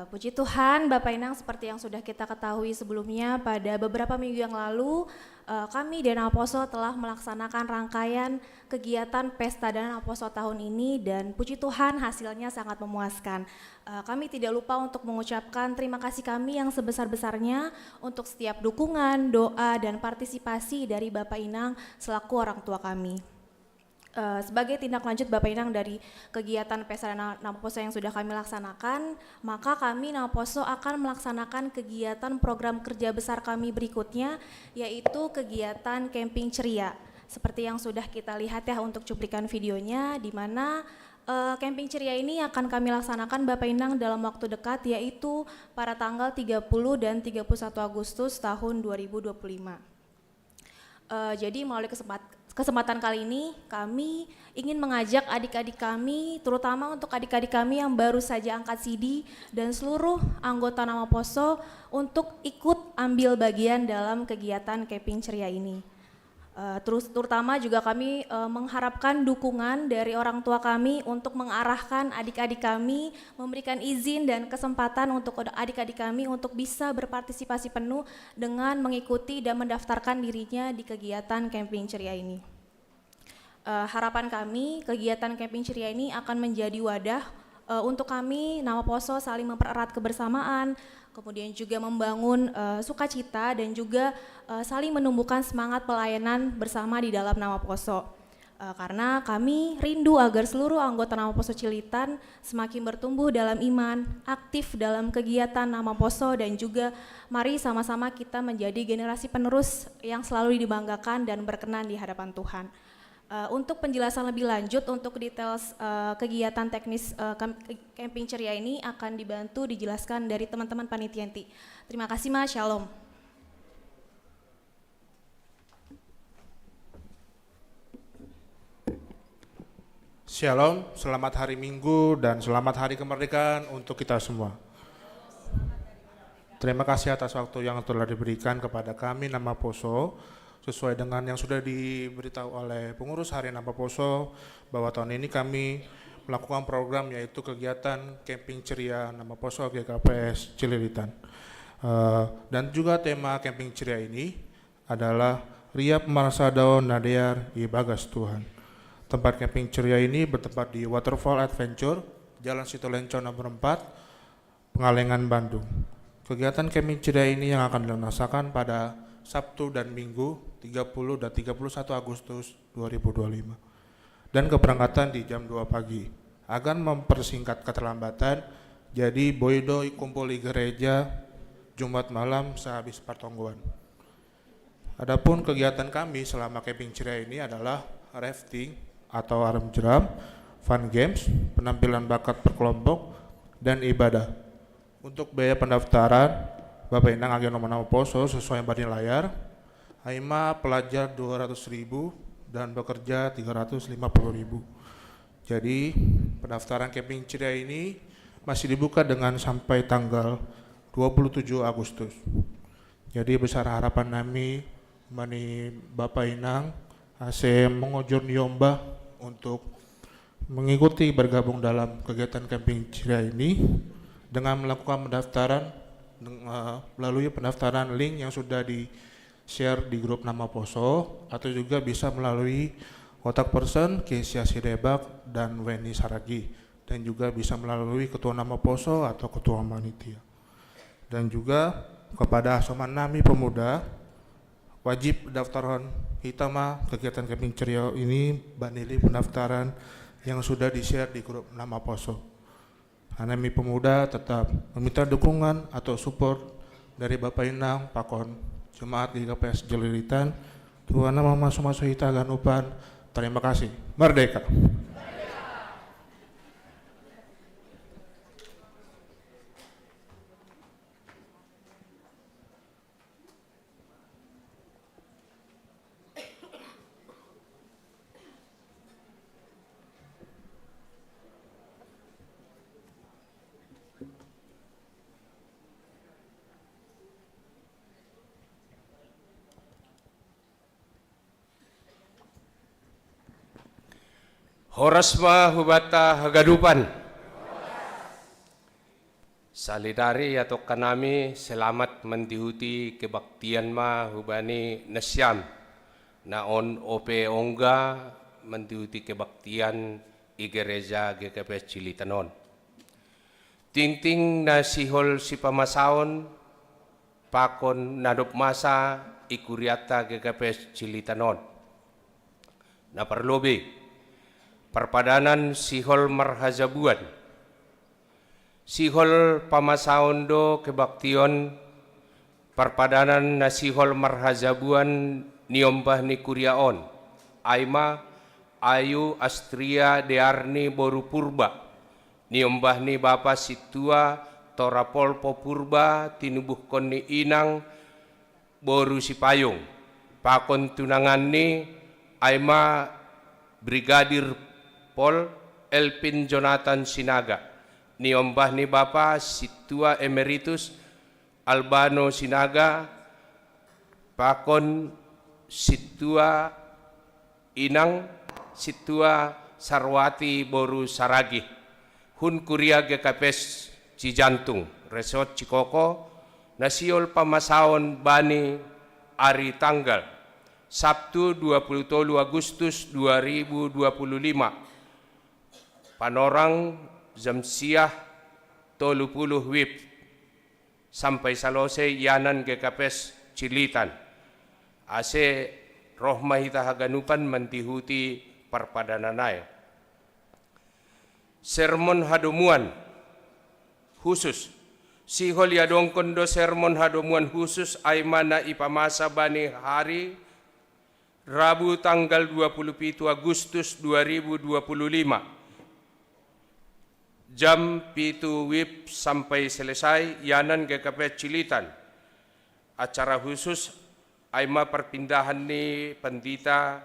Puji Tuhan, Bapak Inang, seperti yang sudah kita ketahui sebelumnya, pada beberapa minggu yang lalu kami Dana Oposo telah melaksanakan rangkaian kegiatan Pesta Dana Oposo tahun ini dan puji Tuhan hasilnya sangat memuaskan. Kami tidak lupa untuk mengucapkan terima kasih kami yang sebesar-besarnya untuk setiap dukungan, doa, dan partisipasi dari Bapak Inang selaku orang tua kami. Sebagai tindak lanjut Bapak Inang dari kegiatan Pesta Dana Oposo yang sudah kami laksanakan, maka kami Naposo akan melaksanakan kegiatan program kerja besar kami berikutnya, yaitu kegiatan Camping Ceria. Seperti yang sudah kita lihat ya untuk cuplikan videonya, di mana Camping Ceria ini akan kami laksanakan Bapak Inang dalam waktu dekat, yaitu pada tanggal 30 dan 31 Agustus tahun 2025. Jadi melalui kesempatan kali ini kami ingin mengajak adik-adik kami, terutama untuk adik-adik kami yang baru saja angkat CD dan seluruh anggota Naposo untuk ikut ambil bagian dalam kegiatan Camping Ceria ini. Terutama juga kami mengharapkan dukungan dari orang tua kami untuk mengarahkan adik-adik kami, memberikan izin dan kesempatan untuk adik-adik kami untuk bisa berpartisipasi penuh dengan mengikuti dan mendaftarkan dirinya di kegiatan Camping Ceria ini. Harapan kami, kegiatan Camping Ceria ini akan menjadi wadah untuk kami Naposo saling mempererat kebersamaan, kemudian juga membangun sukacita dan juga saling menumbuhkan semangat pelayanan bersama di dalam Naposo. Karena kami rindu agar seluruh anggota Naposo Cililitan semakin bertumbuh dalam iman, aktif dalam kegiatan Naposo, dan juga mari sama-sama kita menjadi generasi penerus yang selalu dibanggakan dan berkenan di hadapan Tuhan. Untuk penjelasan lebih lanjut untuk details kegiatan teknis Camping Ceria ini akan dibantu dijelaskan dari teman-teman panitia inti. Terima kasih Mas, Shalom. Shalom, selamat hari Minggu dan selamat hari kemerdekaan untuk kita semua. Terima kasih atas waktu yang telah diberikan kepada kami Naposo. Sesuai dengan yang sudah diberitahu oleh pengurus harian Naposo bahwa tahun ini kami melakukan program yaitu kegiatan Camping Ceria Naposo GKPS Cililitan. Dan juga tema Camping Ceria ini adalah Riap Marsado Nadear Ibagas Tuhan. Tempat Camping Ceria ini bertempat di Waterfall Adventure, Jalan Situlencong nomor 4, Pengalengan, Bandung. Kegiatan camping ceria ini yang akan dilaksanakan pada Sabtu dan Minggu 30 dan 31 Agustus 2025 dan keberangkatan di jam 2 pagi. Agar mempersingkat keterlambatan, jadi boydo kumpul di gereja Jumat malam sehabis pertongguan. Adapun kegiatan kami selama camping ceria ini adalah rafting atau arem jeram, fun games, penampilan bakat berkelompok, dan ibadah. Untuk biaya pendaftaran, Bapak Inang Agen Nomor Poso sesuai yang badi layar, Aima pelajar 200.000 dan bekerja 350.000. Jadi pendaftaran camping ceria ini masih dibuka dengan sampai tanggal 27 Agustus. Jadi besar harapan kami mani Bapak Inang ase mengojur nyombah untuk mengikuti bergabung dalam kegiatan camping ceria ini dengan melakukan pendaftaran melalui pendaftaran link yang sudah di-share di grup Nama Poso atau juga bisa melalui kontak person Kesia Sidebak dan Weni Saragi dan juga bisa melalui Ketua Nama Poso atau Ketua Panitia. Dan juga kepada Soman Nami Pemuda wajib pendaftaran hitama kegiatan camping ceria ini banili pendaftaran yang sudah di-share di grup Nama Poso. Nami Pemuda tetap meminta dukungan atau support dari Bapak Inang, Pakon Jemaat GKPS Jelilitan, Tuhan Nama Masuk Hita Ganupan. Terima kasih. Merdeka. Horasma hubata hagadupan. Salidari atau kanami selamat mendihuti kebaktian ma hubani nasyam. Naon ope ongga mendihuti kebaktian i gereja GKPS Cilitanon. Ting-ting na sihol si pamasaon pakon nadop masa ikuriata GKPS Cilitanon. Na perlobe perpadanan sihol marhazabuan, sihol pamasaondo kebaktion, perpadanan na sihol marhazabuan niombah ni kuriaon, Aima Ayu Astria Dearni Boru Purba, niombah ni Bapa Situa Torapol Popurba tinubuhkon ni Inang Boru Sipayung, pakon tunangan ni Aima Brigadir Pol Elpin Jonathan Sinaga, niombah ni Bapa Situa Emeritus Albano Sinaga, pakon Situa Inang Situa Sarwati Boru Saragi, Hun Kuria GKPS Cijantung, Resort Cikoko, nasiol pamasaon bani ari tanggal Sabtu 23 Agustus 2025. Panorang jam siah 30 WIB sampai salose yanan GKPS Cilitan. Ase rohmah hita haganupan mentihuti perpadananay. Sermon hadomuan khusus. Sihol yadong kondo sermon hadomuan khusus ay mana ipamasa bani hari Rabu tanggal 27 Agustus 2025. Jam 7 WIB sampai selesai yanan GKPS Cilitan. Acara khusus Aima perpindahan ni pendita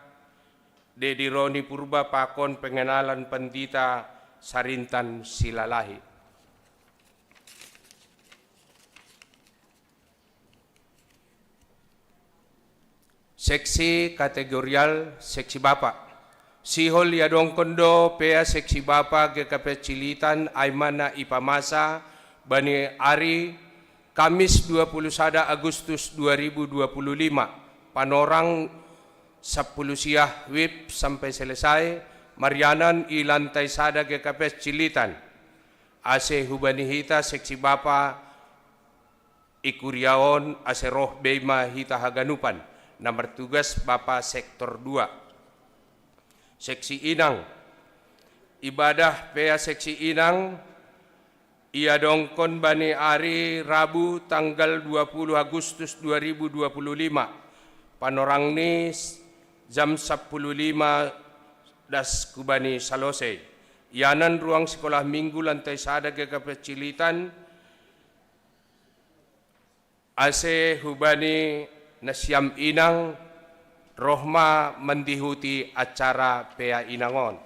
Dedi Roni Purba pakon pengenalan pendita Sarintan Silalahi. Seksi kategorial seksi Bapak. Sihol yadong kondo pea seksi Bapa GKPS Cilitan Aimana ipamasa bani ari Kamis 21 Agustus 2025 panorang 10 siah WIB sampai selesai Marianan i lantai sada GKPS Cilitan. ase hubani hita seksi bapa ikuriaon ase roh beima hita haganupan. Nomor tugas Bapak Sektor 2. Seksi Inang. Ibadah pea Seksi Inang ia dongkon bani hari Rabu tanggal 20 Agustus 2025. Panorang ni jam 10.05 das kubani salose. Yanan ruang sekolah minggu lantai sada ke kepecilitan ase hubani nasyam inang rohma mendihuti acara pea inangon.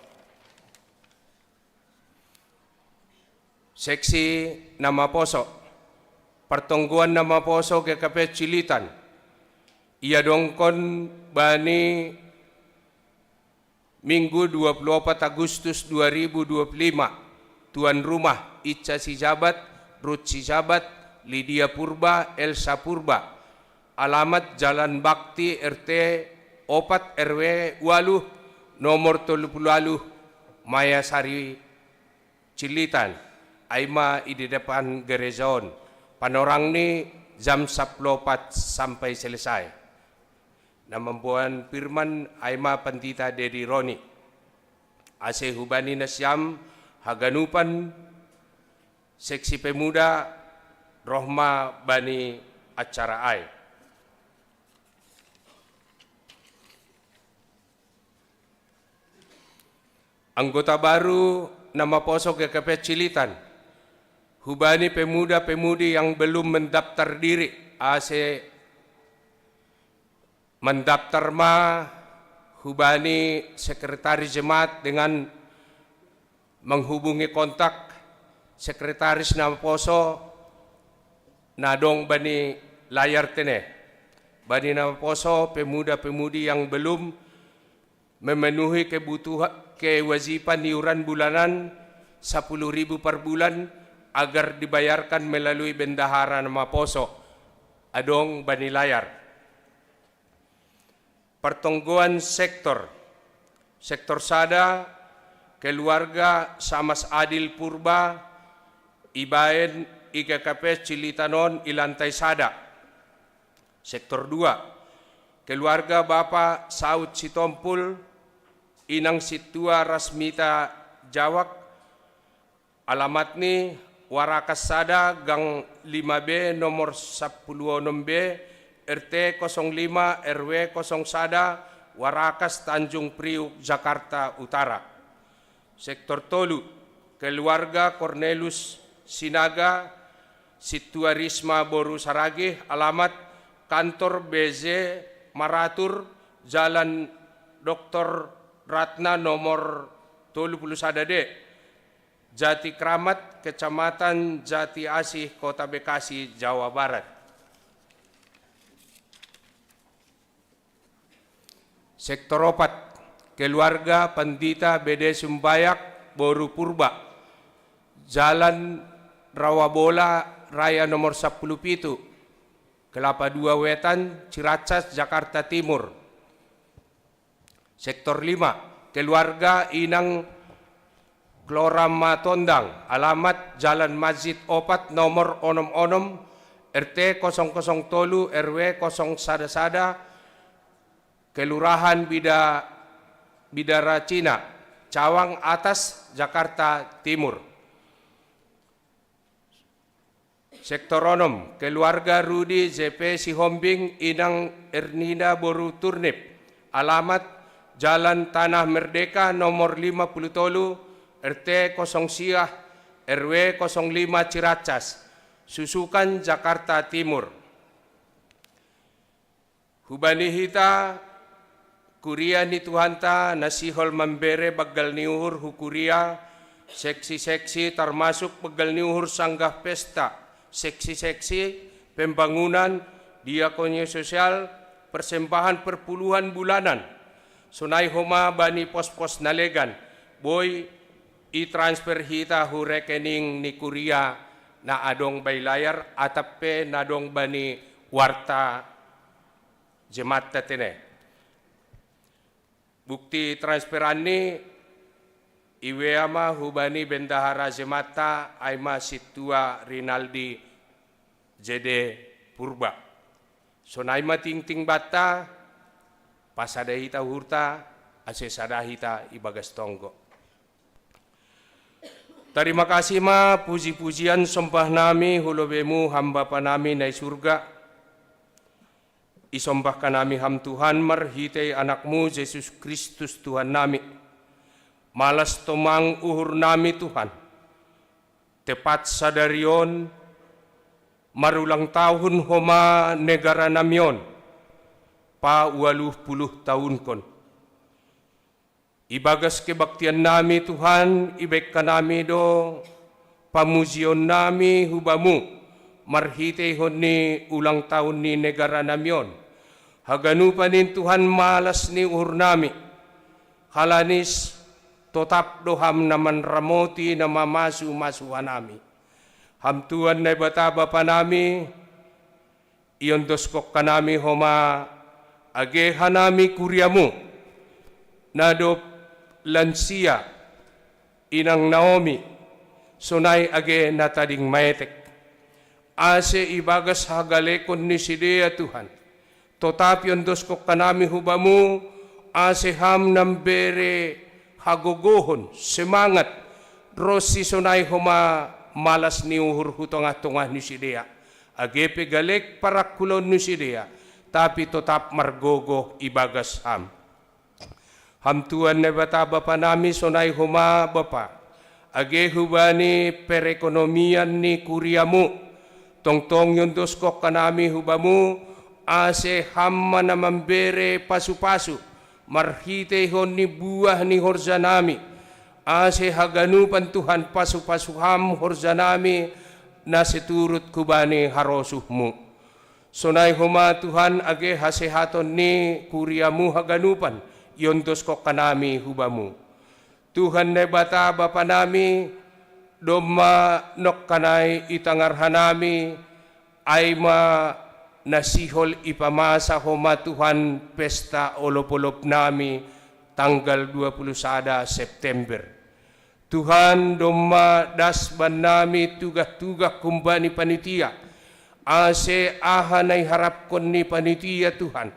Seksi nama poso. Pertongguan nama poso ke kepecilitan. Ia dongkon bani Minggu 24 Agustus 2025. Tuan rumah Ica Sijabat, Ruth Sijabat, Lydia Purba, Elsa Purba. Alamat Jalan Bakti RT 4 RW 8 nomor 30 Mayasari Cilitan. Aima di depan gerezon. Panorang ni jam 10.04 sampai selesai. Nama buan firman Aima Pentita Dedi Roni. Ase hubani nasyam haganupan seksi pemuda rohma bani acara ai. Anggota baru nama poso ke kepecilitan. Hubani pemuda-pemudi yang belum mendaftar diri. Ase mendaftar hubani sekretaris jemaat dengan menghubungi kontak sekretaris nama poso nadong bani layar tene. Bani nama poso pemuda-pemudi yang belum memenuhi kewajiban iuran bulanan 10.000 per bulan agar dibayarkan melalui bendahara nama poso adong bani layar. Pertongguan sektor sada keluarga Samas Adil Purba Ibaen IKKP Cilitanon Ilantai Sada. Sektor 2 keluarga Bapak Saud Sitompul Inang Situa Rasmita Jawak. Alamat ni Warakas Sada Gang 5B nomor 16B RT 05 RW 0 Sada Warakas Tanjung Priuk Jakarta Utara. Sektor Tolu keluarga Cornelius Sinaga Situa Risma Boru Saragih. Alamat kantor BZ Maratur Jalan Dr. Ratna nomor 31D Jati Kramat Kecamatan Jati Asih Kota Bekasi Jawa Barat. Sektor 4 keluarga Pandita BD Sumbayak Boru Purba Jalan Rawabola Raya nomor 17 Kelapa 2 Wetan Ciracas Jakarta Timur. Sektor 5 keluarga Inang Klorama Tondang. Alamat Jalan Masjid Opat nomor 66 RT 003 RW 0 Sada Kelurahan Bidara Cina, Cawang Atas, Jakarta Timur. Sektor 6, keluarga Rudi JP Sihombing Inang Ernina Boru Turnip. Alamat Jalan Tanah Merdeka nomor 57 RT 0 Siah RW 05 Ciracas, Susukan, Jakarta Timur. Hubani hita Kuria ni Tuhanta nasihol membere bagal niuhur hukuria seksi-seksi termasuk bagal niuhur sanggah pesta seksi-seksi pembangunan diakonia sosial persembahan perpuluhan bulanan sunai homa bani pos-pos nalegan boy i-transfer hita hu rekening ni Kuria na adong baylayar atape nadong bani warta jemaat tatene. Bukti transferan ni Iweama hubani bendahara Zemata Aima Situa Rinaldi Jede Purba. Sonaima ting bata pasadahita hurta ase sadahita ibagas tonggo. Terima kasih ma puji-pujian sembah nami hulobemu hamba panami nai surga. Isombahkan nami ham Tuhan marhite anakmu Yesus Kristus Tuhan nami. Malas tomang uhur nami Tuhan. Tepat sadarion marulang tahun homa negara namion. Pa 80 tahun kon. Ibagas kebaktian nami Tuhan, ibekkan nami do pamuzion nami hubamu. Marhite honi ulang tahun ni negara namion. Haganupanin Tuhan malas ni uhur nami. Halanis totap doham naman ramoti na mamasu nami. Ham Tuhan na bataba pa nami, iyon doskok ka nami homa, ageha nami kuryamu, nadop lansia, inang Naomi, sunay age natading maetek. Ase ibagas hagalekon ni sidea Tuhan, totap iyon doskok ka nami hubamu, ase ham nambere, hagogohon, semangat, rosi sonay homa malas ni uhur hutong-atongah ni sidea. Agepe galek parakulon ni sidea, tapi tetap margogo ibagas ham. Ham Tuhan na bataba pa nami sonay homa bapa. Age hubani perekonomian ni kuryamu. Tongtong yung doskok kanami hubamu, ase hamma na mambere pasu-pasu. Marhite hon ni buah ni horzanami, ase haganupan Tuhan pasu-pasuham horzanami na seturut kubani harosuhmu. Sonay huma Tuhan age hasehaton ni kuryamu haganupan, yondos ko kanami hubamu. Tuhan ne bata bapa nami, doma nok kanay itangarhanami, ay nasihol ipamasa homa Tuhan pesta olop-olop nami tanggal 21 September. Tuhan doma dasban nami tugah-tugah kumbani panitia. Ase ahanay harapkon ni panitia Tuhan.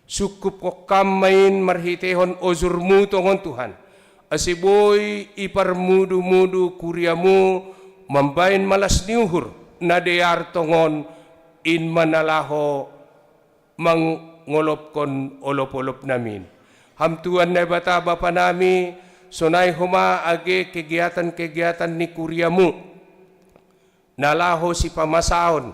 Sukup ko kamain marhitehon ozurmu tongon Tuhan. Ase boy iparmudu-mudu kuryamu mambain malas niuhur na deyar tongon in manalaho mangolopkon olop-olop namin. Hamtuan na bata bapa nami, sonay huma age kegiatan-kegiatan ni kuryamu. Nalaho si pamasaon,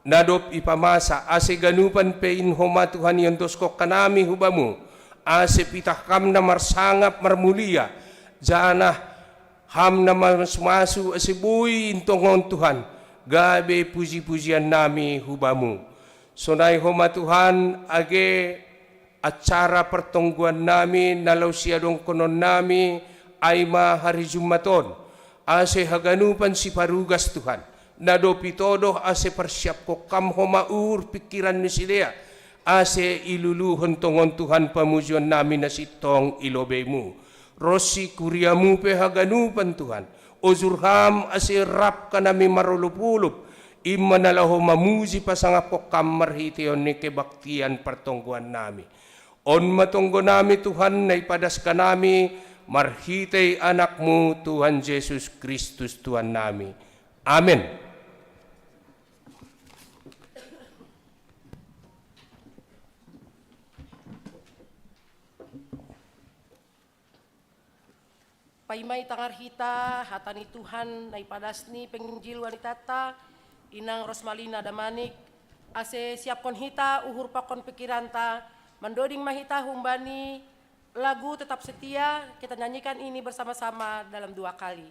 nadop ipamasa, ase ganupan pein huma Tuhan yung doskok kanami hubamu, ase pitakam na marsangap marmulia, jana ham na masmasu ase buy intongon Tuhan, gabe puji-pujian nami hubamu. Sonay homa Tuhan age acara pertongguan nami nalau siadong konon nami ay hari Jumaton. Ase haganupan si parugas Tuhan. Nadopitodo ase persiap ko kam homa pikiran ni sidea. Ase iluluhon tongon Tuhan pamujion nami na sitong ilobemu. Rosi kuryamu pe haganupan Tuhan. Ozurham ase rap ka nami marulupulup, imanalaho mamuzi pasangapok kamar hitiyon ni kebaktian pertongguan nami. On matonggo nami Tuhan na ipadas ka nami, marhitay anakmu Tuhan Jesus Kristus Tuhan nami. Amen. Paimay tangarhita, hatani Tuhan, naipadasni penginjil wanitata, inang Rosmalina Damanik, ase siapkon hita, uhur pakon pikiranta, mandoding mahita humbani, lagu tetap setia, kita nyanyikan ini bersama-sama dalam 2 kali.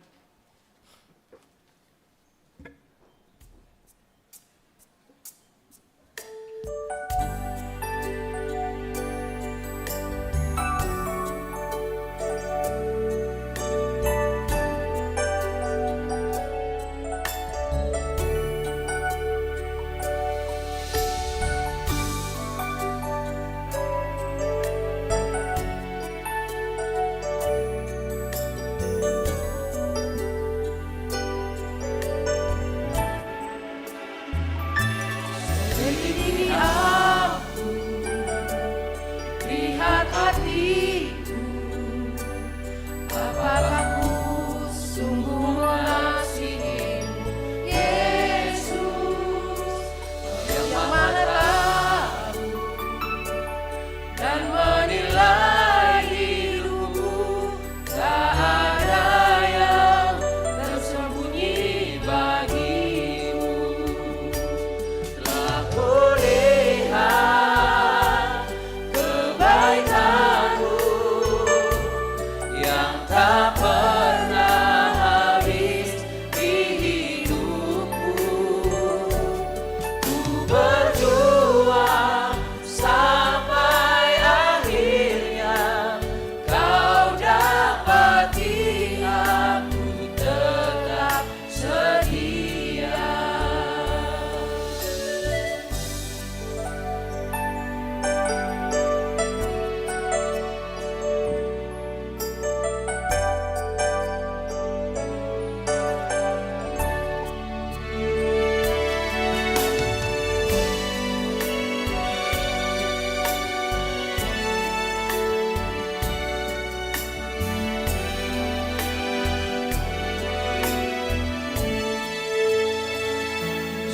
tak pernah habis di hidupku. Ku berjuang sampai akhirnya kau dapati aku tetap setia.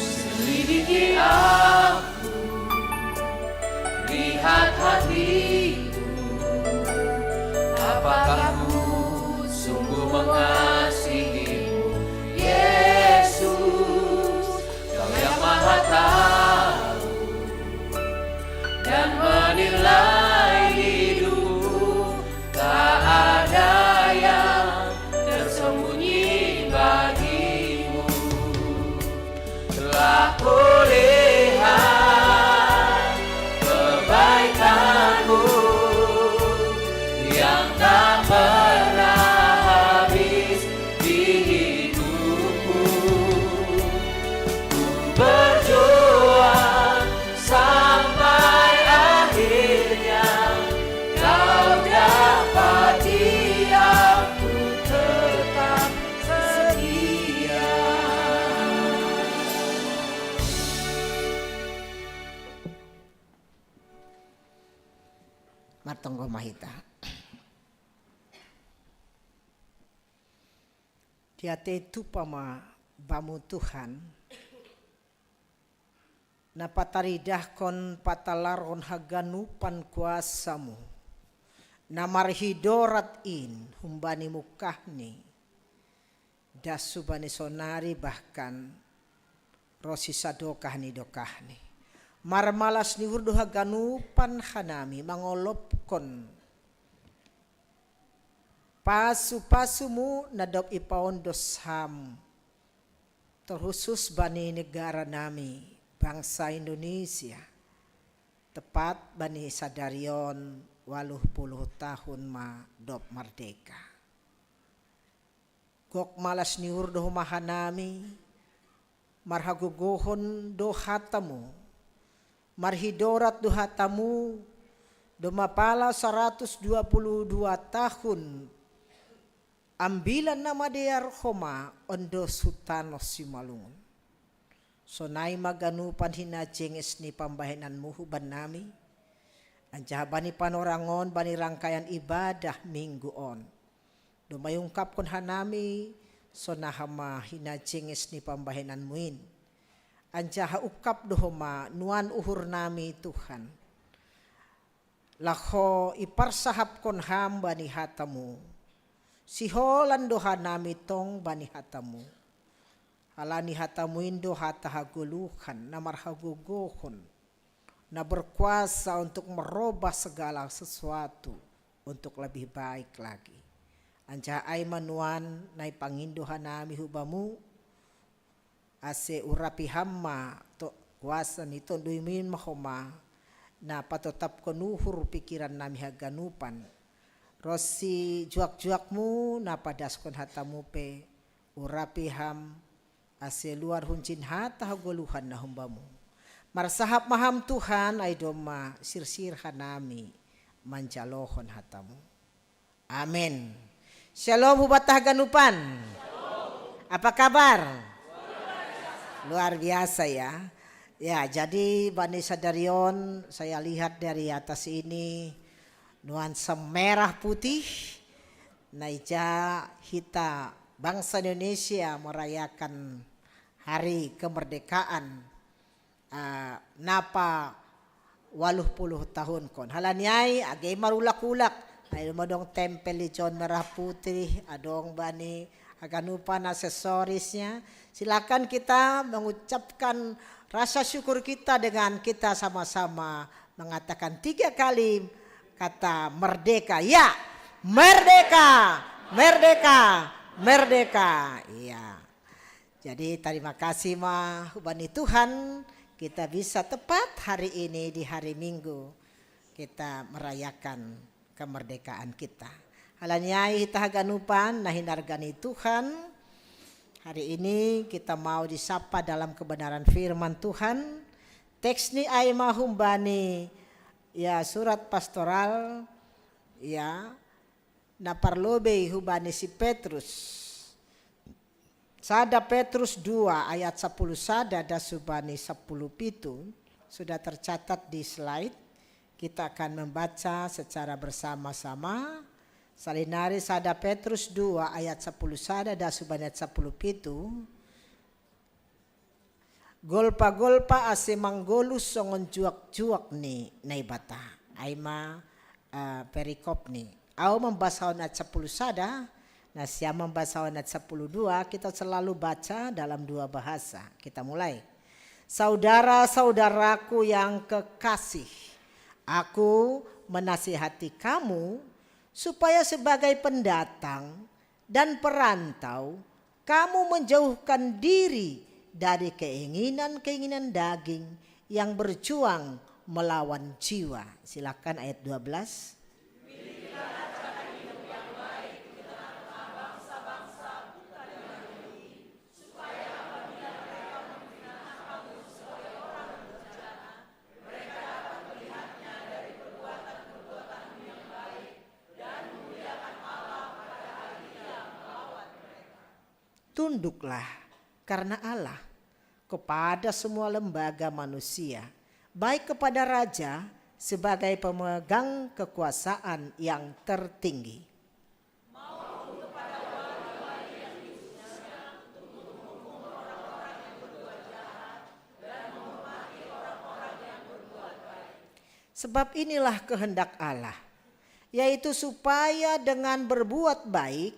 Selidiki aku, lihat hatiku, apakah ku sungguh mengasihimu, Yesus, Kau yang Maha Tahu dan menilai hidupku, tak ada yang tersembunyi bagimu. Telah kulihat kebaikanmu yang tak pernah habis di hidupku. Ku berjuang sampai akhirnya kau dapati aku tetap setia. Matonggo Mahita. Tiate tu pama bamu Tuhan, na pataridah kon patalaron haganupan kuasamu, na marhidorat in humbani mukahni, dasubani sonari bahkan rosi sadokahni dokahni. Marmalas ni hurdo haganupan hanami mangolopkon pasu-pasumu nadop ipaon dosham terkhusus bani negara nami bangsa Indonesia tepat bani sadarion 80 tahun ma dop merdeka. Gok malas ni hurdo mahanami marhagugohon do hatamu marhidorat duhatamu domapala 122 tahun ambilan nama deyar homa ondo sutano simalungun sonai maganupan hinacing esni pambahinan muhu banami anjah bani panorangon bani rangkaian ibadah minggu on domayungkap kon hanami sonahama hinacing esni pambahinan muin anjaha ukap dohoma nuan uhur nami Tuhan. Lakho iparsahap kon ham bani hatamu. Siholan doha nami tong bani hatamu. Halani hatamu indo hata haguluhan namar hagugohon. Na berkuasa untuk merubah segala sesuatu untuk lebih baik lagi. Anjaha ay manuan nai pangindohan nami hubamu. Ase urapi hamma to kuasa nito duimin mahoma na patotap konuhur pikiran nami haganupan rosi juak-juakmu na padaskon hatamu pe urapi ham ase luar huncin hata hagoluhan na humbamu marsahap maham Tuhan ay doma sirsir hanami manjalohon hatamu. Amin. Shalom hubat haganupan. Apa kabar? Luar biasa ya. Ya, jadi Bani Sadarion saya lihat dari atas ini nuansa merah putih. Naija kita bangsa Indonesia merayakan hari kemerdekaan napa 80 tahun kon. Halanyai agay marulak-ulak. Ay madong tempel icon merah putih adong bani haganupan aksesorisnya. Silakan kita mengucapkan rasa syukur kita dengan kita sama-sama mengatakan 3 kali kata merdeka. Ya, merdeka, Merdeka, merdeka. Iya. Jadi terima kasih mah Bani Tuhan, kita bisa tepat hari ini di hari Minggu kita merayakan kemerdekaan kita. Halanyai kita haganupan nah hindargani Tuhan. Hari ini kita mau disapa dalam kebenaran firman Tuhan. Teks ni ay mahumbani ya surat pastoral ya na parlobe hubani si Petrus. Sada Petrus 2 ayat 10 sada da subani 10 pitu sudah tercatat di slide. Kita akan membaca secara bersama-sama. Salinari sada Petrus 2 ayat 10 sada da subani 10 pitu. Golpa-golpa ase manggolus songon juak-juak ni naibata. Aima perikop ni. Au membahas ayat 10 sada. Nah, siapa membaca ayat 10:2 kita selalu baca dalam dua bahasa. Kita mulai. Saudara-saudaraku yang kekasih, aku menasihati kamu supaya sebagai pendatang dan perantau kamu menjauhkan diri dari keinginan-keinginan daging yang berjuang melawan jiwa. Silakan ayat 12. Tunduklah karena Allah kepada semua lembaga manusia, baik kepada raja sebagai pemegang kekuasaan yang tertinggi. Sebab inilah kehendak Allah, yaitu supaya dengan berbuat baik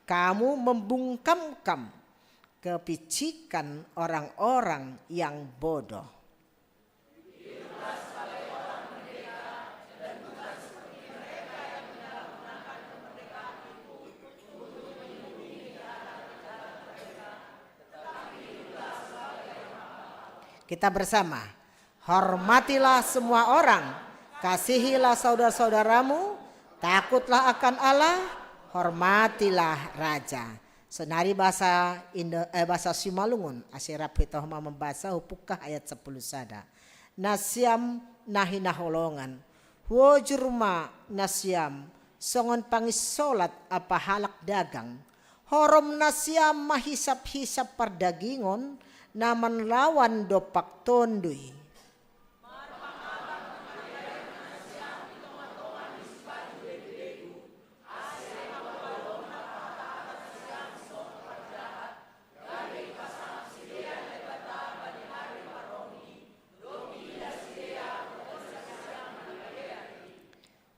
kamu membungkamkan kepicikan orang-orang yang bodoh. Kita bersama, hormatilah semua orang, kasihilah saudara-saudaramu, takutlah akan Allah, hormatilah raja. Senari bahasa bahasa Simalungun asirap kita membaca hupukah ayat 10 sada. Nasyam nahina holongan. Wojurma nasyam songon pangis solat apa halak dagang. Horom nasyam mahisap-hisap perdagingon naman lawan dopak tondui.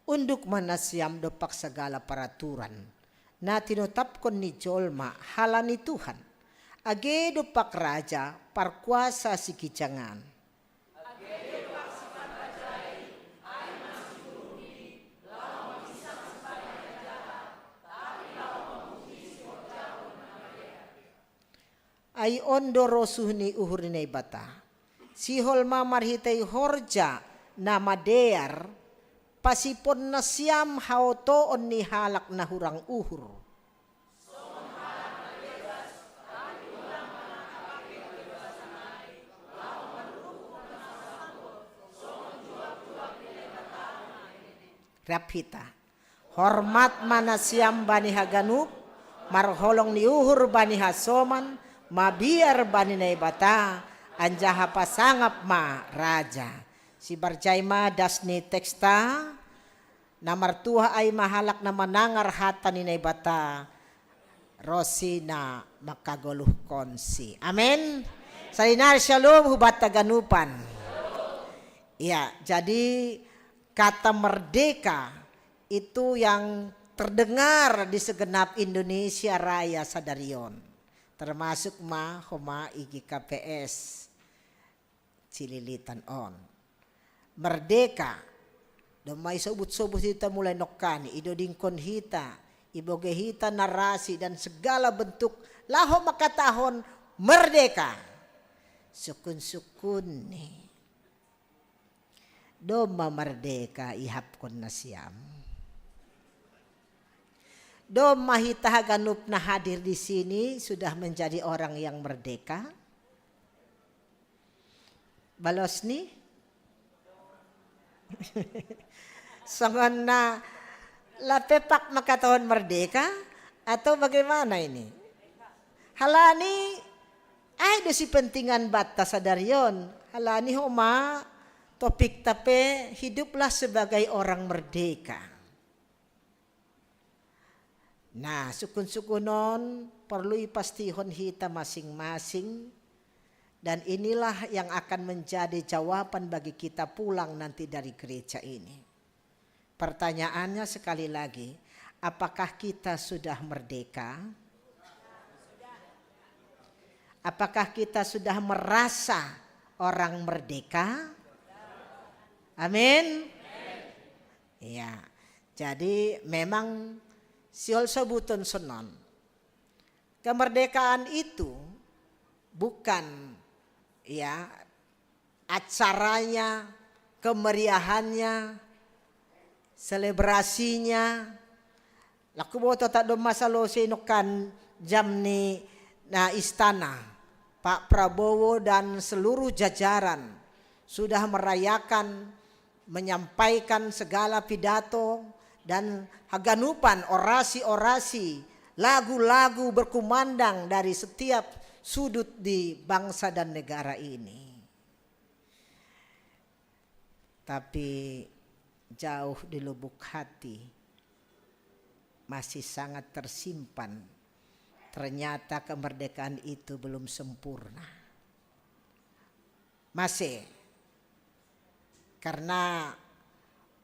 Unduk manasiam dopak segala peraturan. Na tinutapkon ni jolma halani Tuhan. Age dopak raja parkuasa si kicangan. Ay ondo rosuhni uhurni bata. Sihol mamarhitay horja na madear pasipon na siyam hautoon ni halak na hurang uhur. Rapita. Hormat mana siyam bani haganuk, marholong ni uhur bani hasoman, mabiar bani naibata, anjaha pasangap ma raja. Si Barjaima dasni teksta namar tuha ay mahalak na manangar hata ni naibata Rosina makagoluh konsi. Amin. Salinar shalom hubat taganupan. Ya, jadi kata merdeka itu yang terdengar di segenap Indonesia Raya Sadarion. Termasuk homa igi KPS Cililitan on. Merdeka. Damay sobut-sobut kita mulai nokani. Ido dingkon hita. iboge hita narasi dan segala bentuk laho makatahon merdeka. Sukun-sukun nih. Doma merdeka ihapkon na siyam. Doma hita haganup na hadir di sini sudah menjadi orang yang merdeka. Balos nih. Songon na lapepak makatahon merdeka atau bagaimana ini? Halani ay si pentingan bata sadarion. Halani homa topik tape hiduplah sebagai orang merdeka. Nah, sukun-sukunon perlu ipastihon hita masing-masing. Dan inilah yang akan menjadi jawaban bagi kita pulang nanti dari gereja ini. Pertanyaannya sekali lagi, apakah kita sudah merdeka? Apakah kita sudah merasa orang merdeka? Amin. Ya, jadi memang siol sebuton senon. Kemerdekaan itu bukan ya acaranya, kemeriahannya, selebrasinya. Laku boto tak do masalo sinukan jam ni na istana. Pak Prabowo dan seluruh jajaran sudah merayakan, menyampaikan segala pidato dan haganupan orasi-orasi, lagu-lagu berkumandang dari setiap sudut di bangsa dan negara ini. Tapi jauh di lubuk hati masih sangat tersimpan. Ternyata kemerdekaan itu belum sempurna. Masih. Karena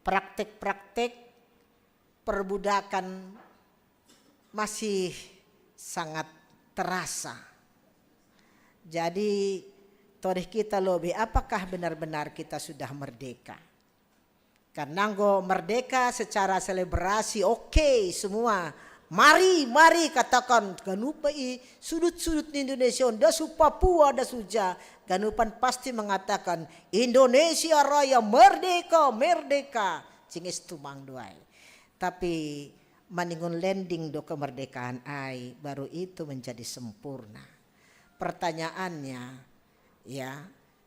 praktek-praktek perbudakan masih sangat terasa. Jadi torih kita lobi, apakah benar-benar kita sudah merdeka? Karena merdeka secara selebrasi oke, semua. Mari katakan ganupai sudut-sudut Indonesia, dasu Papua, dasu Jawa. Ganupan pasti mengatakan Indonesia Raya merdeka, merdeka. Cingis tumang duai. Tapi maningun landing do kemerdekaan ai baru itu menjadi sempurna. Pertanyaannya ya,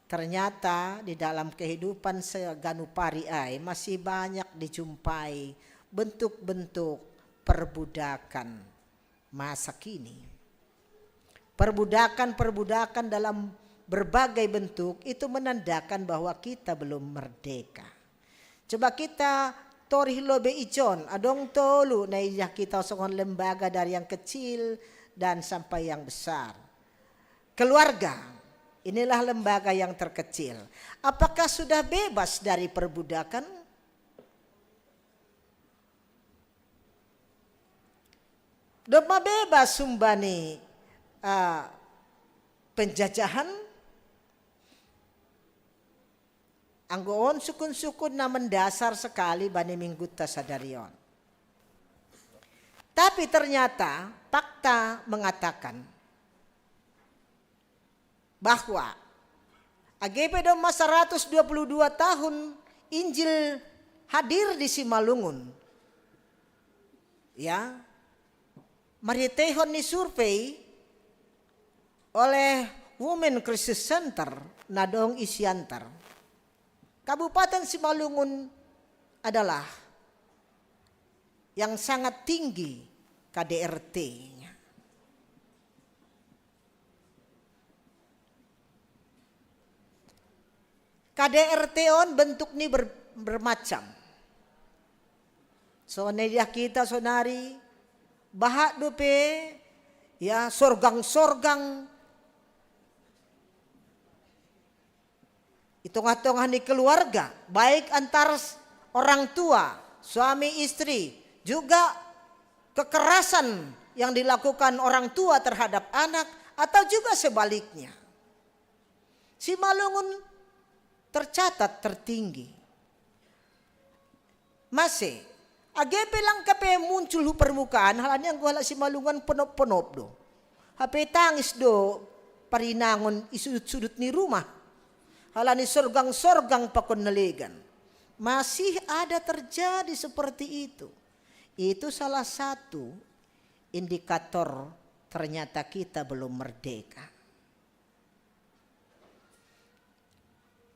ternyata di dalam kehidupan seganupari ai masih banyak dijumpai bentuk-bentuk perbudakan masa kini. Perbudakan dalam berbagai bentuk itu menandakan bahwa kita belum merdeka. Coba kita torih lobe icon, adong tolu na ijah kita songon lembaga dari yang kecil dan sampai yang besar. Keluarga, inilah lembaga yang terkecil. Apakah sudah bebas dari perbudakan? Doma bebas sumbani penjajahan. Anggoon sukun-sukun na mendasar sekali bani minggu tasadarion. Tapi ternyata fakta mengatakan bahwa AGP doma 122 tahun Injil hadir di Simalungun. Ya. Maritehon ni survei oleh Women Crisis Center Nadong Isiantar. Kabupaten Simalungun adalah yang sangat tinggi KDRT-nya. KDRT on bentuk ni bermacam. So nedia kita sonari bahak dupe ya sorgang-sorgang hitung-hitungan di keluarga baik antar orang tua, suami istri, juga kekerasan yang dilakukan orang tua terhadap anak atau juga sebaliknya. Simalungun tercatat tertinggi. Masih AGP lang kape muncul hu permukaan, halanya ang wala si malungan penop-penop do. HP tangis do parinangon isudut-sudut ni rumah. Halani sorgang-sorgang pakon nalegan. Masih ada terjadi seperti itu. Itu salah satu indikator ternyata kita belum merdeka.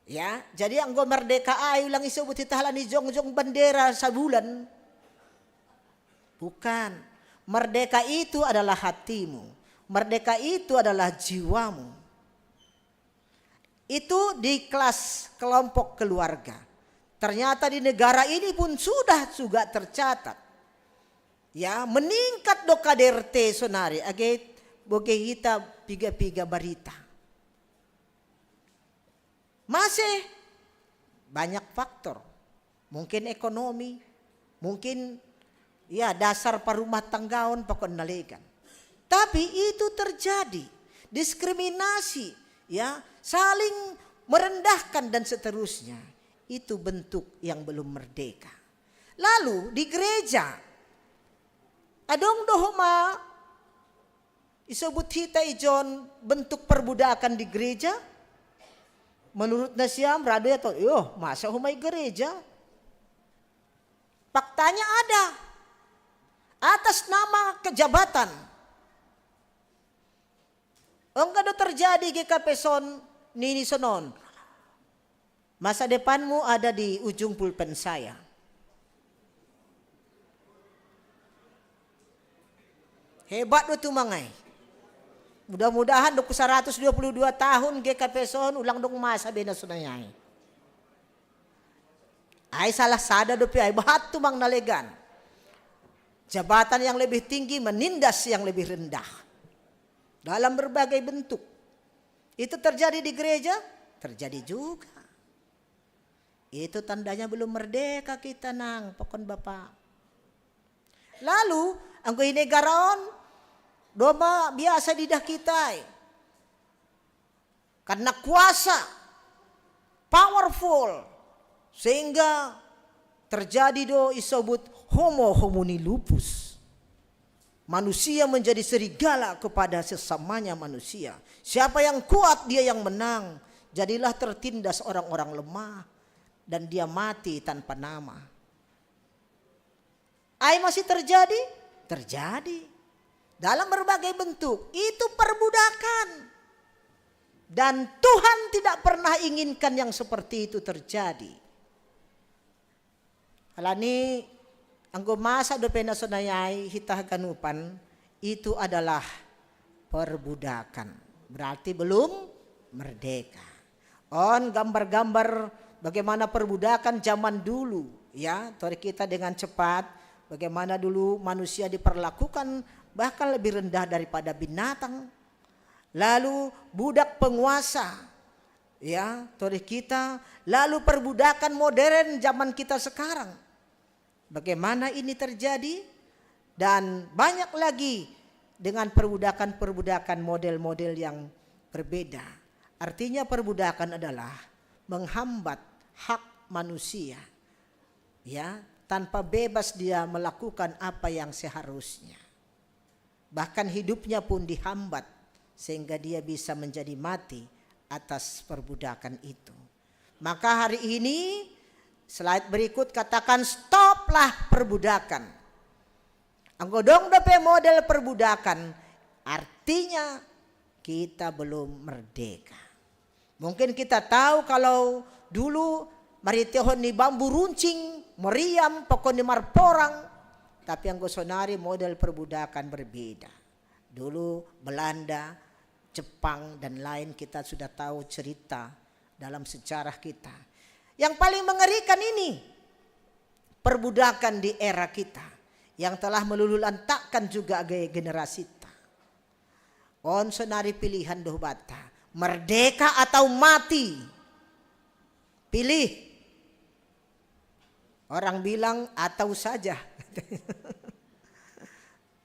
Ya, jadi anggo merdeka ayo lang isubut halani jong-jong bendera sabulan. Bukan. Merdeka itu adalah hatimu. Merdeka itu adalah jiwamu. Itu di kelas kelompok keluarga. Ternyata di negara ini pun sudah juga tercatat. Ya, meningkat do KDRT sonari. Age boge kita piga-piga barita. Masih banyak faktor. Mungkin ekonomi, mungkin ya dasar parumah tanggaon pakon nalegan. Tapi itu terjadi diskriminasi, ya, saling merendahkan dan seterusnya. Itu bentuk yang belum merdeka. Lalu di gereja adong dohoma isebut hita ijon bentuk perbudakan di gereja. Menurut Nasyam rado ya toh, masa humai gereja? Faktanya ada. Atas nama kejabatan. Enggak ada terjadi GKP son nini sonon. Masa depanmu ada di ujung pulpen saya. Hebat itu mangai. Mudah-mudahan dok 122 tahun GKP son ulang dong masa bena sunayai. Ay salah sada dopi ay bahat tu mang nalegan. Jabatan yang lebih tinggi menindas yang lebih rendah. Dalam berbagai bentuk. Itu terjadi di gereja? Terjadi juga. Itu tandanya belum merdeka kita nang pokon Bapak. Lalu anggo negaraon doma biasa didah kita. Karena kuasa powerful sehingga terjadi do isebut homo homini lupus. Manusia menjadi serigala kepada sesamanya manusia. Siapa yang kuat dia yang menang. Jadilah tertindas orang-orang lemah. Dan dia mati tanpa nama. Ay masih terjadi? Terjadi. Dalam berbagai bentuk. Itu perbudakan. Dan Tuhan tidak pernah inginkan yang seperti itu terjadi. Halani anggo masa do pena sonayai hitah ganupan itu adalah perbudakan. Berarti belum merdeka. On gambar-gambar bagaimana perbudakan zaman dulu, ya, tori kita dengan cepat bagaimana dulu manusia diperlakukan bahkan lebih rendah daripada binatang. Lalu budak penguasa, ya, tori kita, lalu perbudakan modern zaman kita sekarang. Bagaimana ini terjadi dan banyak lagi dengan perbudakan-perbudakan model-model yang berbeda. Artinya perbudakan adalah menghambat hak manusia, ya, tanpa bebas dia melakukan apa yang seharusnya. Bahkan hidupnya pun dihambat sehingga dia bisa menjadi mati atas perbudakan itu. Maka hari ini slide berikut katakan stoplah perbudakan. Anggodong dope model perbudakan artinya kita belum merdeka. Mungkin kita tahu kalau dulu maritihon ni bambu runcing, meriam, pokok ni marporang. Tapi anggo sonari model perbudakan berbeda. Dulu Belanda, Jepang dan lain kita sudah tahu cerita dalam sejarah kita. Yang paling mengerikan ini perbudakan di era kita yang telah melululantakkan juga generasi kita. On sonari pilihan doh bata, merdeka atau mati. Pilih. Orang bilang atau saja.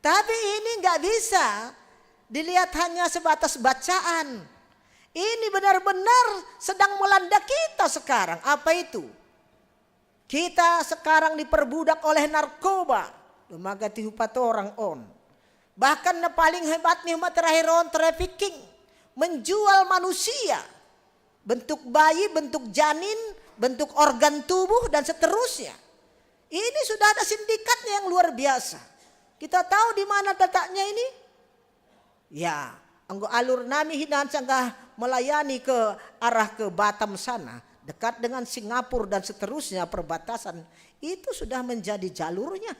Tapi ini nggak bisa dilihat hanya sebatas bacaan. Ini benar-benar sedang melanda kita sekarang. Apa itu? Kita sekarang diperbudak oleh narkoba. Lumaga tihupat orang on. Bahkan na paling hebat nih terakhir on trafficking. Menjual manusia. Bentuk bayi, bentuk janin, bentuk organ tubuh dan seterusnya. Ini sudah ada sindikatnya yang luar biasa. Kita tahu di mana letaknya ini? Ya, anggo alur nami hinan sanggah melayani ke arah ke Batam sana. Dekat dengan Singapura dan seterusnya perbatasan. Itu sudah menjadi jalurnya.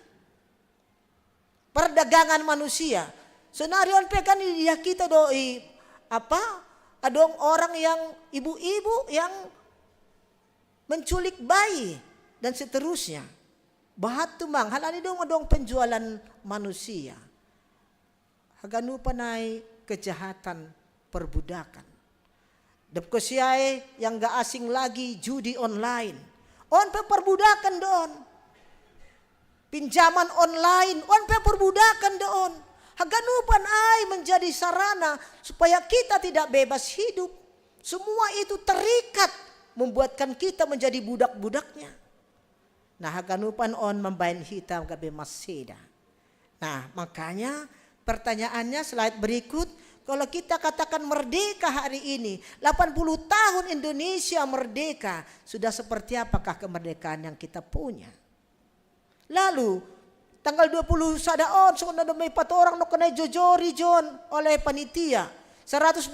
Perdagangan manusia. Senarion pekan dia kita doi adong orang yang ibu-ibu yang menculik bayi dan seterusnya. Bahat tumang halani dong penjualan manusia. Haganu panai kejahatan perbudakan. Depko siai yang gak asing lagi judi online. On pe perbudakan doon. Pinjaman online on pe perbudakan doon. Haganupan ay menjadi sarana supaya kita tidak bebas hidup. Semua itu terikat membuatkan kita menjadi budak-budaknya. Nah haganupan on membain hitam gabe maseda. Nah makanya pertanyaannya slide berikut. Kalau kita katakan merdeka hari ini, 80 tahun Indonesia merdeka, sudah seperti apakah kemerdekaan yang kita punya? Lalu, tanggal 20 sadaon, sudah may 4 orang no kena jojori John oleh panitia. 122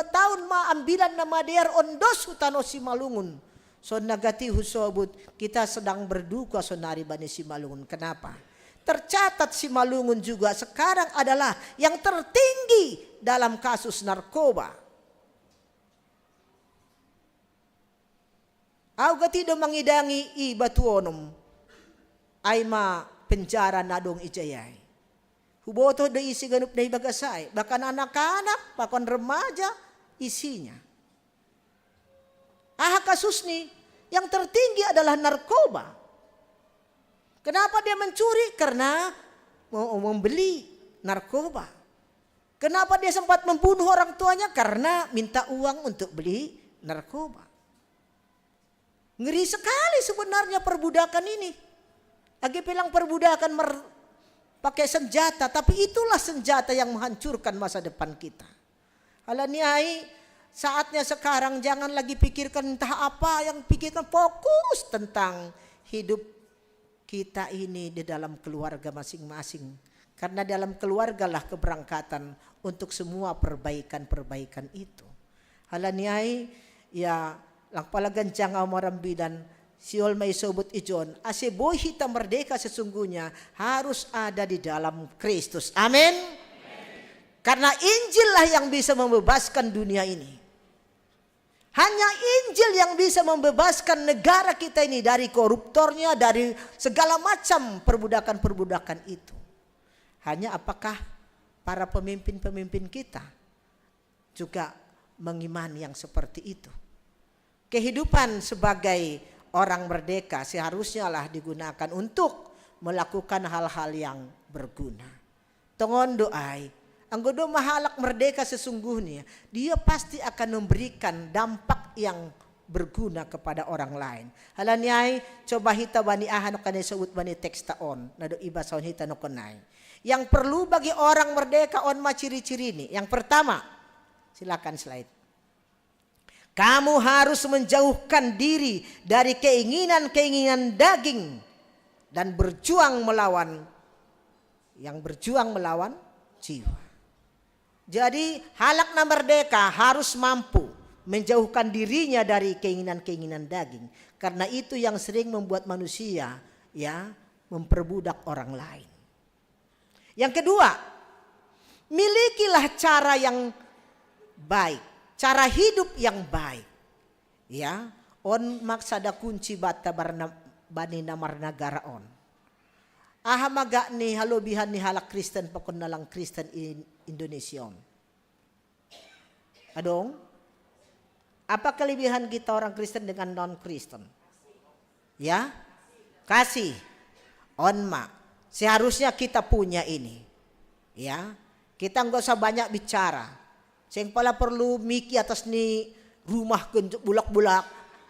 tahun maambilan na madear ondos hutano Simalungun. So nagati husobut, kita sedang berduka sonari bani Simalungun. Kenapa? Tercatat Simalungun juga sekarang adalah yang tertinggi dalam kasus narkoba. Auga tidak mengidangi i batuonom ay ma penjara nadong ijayay. Huboto da isi ganup na ibagasay. Bahkan anak-anak, bahkan remaja isinya. Kasus ni yang tertinggi adalah narkoba. Kenapa dia mencuri? Karena mau membeli narkoba. Kenapa dia sempat membunuh orang tuanya? Karena minta uang untuk beli narkoba. Ngeri sekali sebenarnya perbudakan ini. Lagi bilang perbudakan pakai senjata, tapi itulah senjata yang menghancurkan masa depan kita. Halaniai, saatnya sekarang jangan lagi pikirkan entah apa, yang pikirkan fokus tentang hidup kita ini di dalam keluarga masing-masing. Karena dalam keluarga lah keberangkatan untuk semua perbaikan-perbaikan itu. Halaniai ya lang palagan jangaw marambidan siol may sobot ijon. Ase boy hita merdeka sesungguhnya harus ada di dalam Kristus. Amin. Karena Injil lah yang bisa membebaskan dunia ini. Hanya Injil yang bisa membebaskan negara kita ini dari koruptornya, dari segala macam perbudakan-perbudakan itu. Hanya apakah para pemimpin-pemimpin kita juga mengimani yang seperti itu. Kehidupan sebagai orang merdeka seharusnya lah digunakan untuk melakukan hal-hal yang berguna. Tongon doai, anggodo mahalak merdeka sesungguhnya, dia pasti akan memberikan dampak yang berguna kepada orang lain. Halaniai, coba hita bani ahan kanay sebut bani teksta on, nado iba saun hita no konay. Yang perlu bagi orang merdeka on ciri-ciri ini. Yang pertama, silakan slide. Kamu harus menjauhkan diri dari keinginan-keinginan daging dan berjuang melawan jiwa. Jadi halakna merdeka harus mampu menjauhkan dirinya dari keinginan-keinginan daging. Karena itu yang sering membuat manusia ya memperbudak orang lain. Yang kedua, milikilah cara yang baik, cara hidup yang baik. Ya, on maksada kunci bata bani namar negara on. Ahamaga ni halobihan ni halak Kristen pakon nalang Kristen Indonesia. Adong, apa kelebihan kita orang Kristen dengan non-Kristen? Ya, kasih, onma. Seharusnya kita punya ini. Ya, kita nggak usah banyak bicara. Sing pala perlu miki atas ni rumah kun bulak-bulak.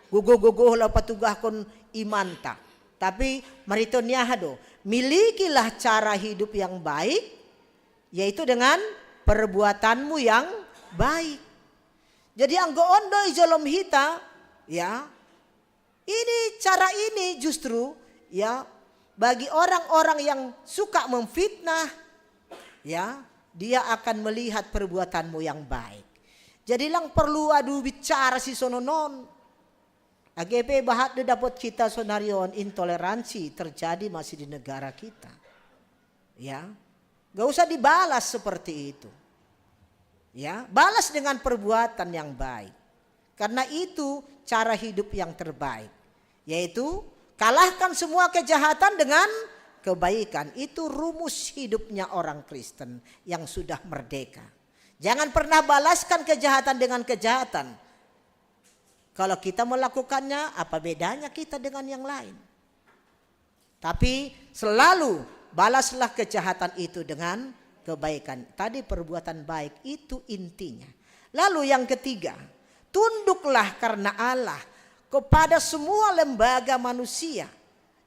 Gogo-gogo lah patugah kon imanta. Tapi mariton niahado, milikilah cara hidup yang baik, yaitu dengan perbuatanmu yang baik. Jadi anggo ondo ijolom hita, ya, ini cara ini justru ya bagi orang-orang yang suka memfitnah, ya, dia akan melihat perbuatanmu yang baik. Jadi lang perlu adu bicara si sononon. AGP bahat de dapat kita sonarion intoleransi terjadi masih di negara kita. Ya, gak usah dibalas seperti itu. Ya, balas dengan perbuatan yang baik. Karena itu cara hidup yang terbaik, yaitu kalahkan semua kejahatan dengan kebaikan. Itu rumus hidupnya orang Kristen yang sudah merdeka. Jangan pernah balaskan kejahatan dengan kejahatan. Kalau kita melakukannya, apa bedanya kita dengan yang lain? Tapi selalu balaslah kejahatan itu dengan kebaikan. Tadi perbuatan baik itu intinya. Lalu yang ketiga, tunduklah karena Allah kepada semua lembaga manusia.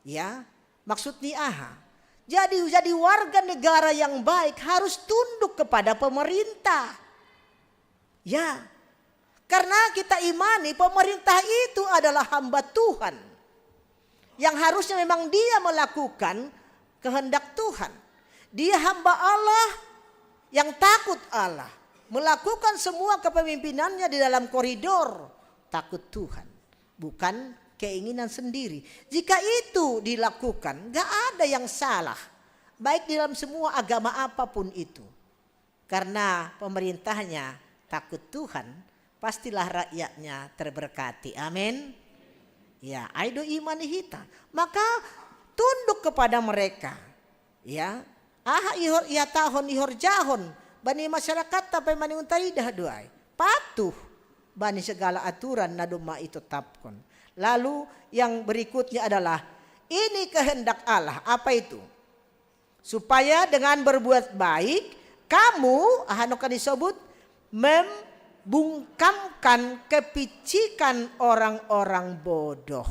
Ya, maksudnya jadi warga negara yang baik harus tunduk kepada pemerintah. Ya, karena kita imani pemerintah itu adalah hamba Tuhan. Yang harusnya memang dia melakukan kehendak Tuhan. Dia hamba Allah yang takut Allah. Melakukan semua kepemimpinannya di dalam koridor takut Tuhan. Bukan keinginan sendiri. Jika itu dilakukan, gak ada yang salah. Baik di dalam semua agama apapun itu. Karena pemerintahnya takut Tuhan, pastilah rakyatnya terberkati. Amin. Ya, aido imani hita. Maka tunduk kepada mereka. Ya, ihor ia tahun ihor jahon bani masyarakat tapi mani untaridah doai. Patuh bani segala aturan naduma itu tapkon. Lalu yang berikutnya adalah ini kehendak Allah. Apa itu? Supaya dengan berbuat baik kamu ahanokan disebut membungkamkan kepicikan orang-orang bodoh.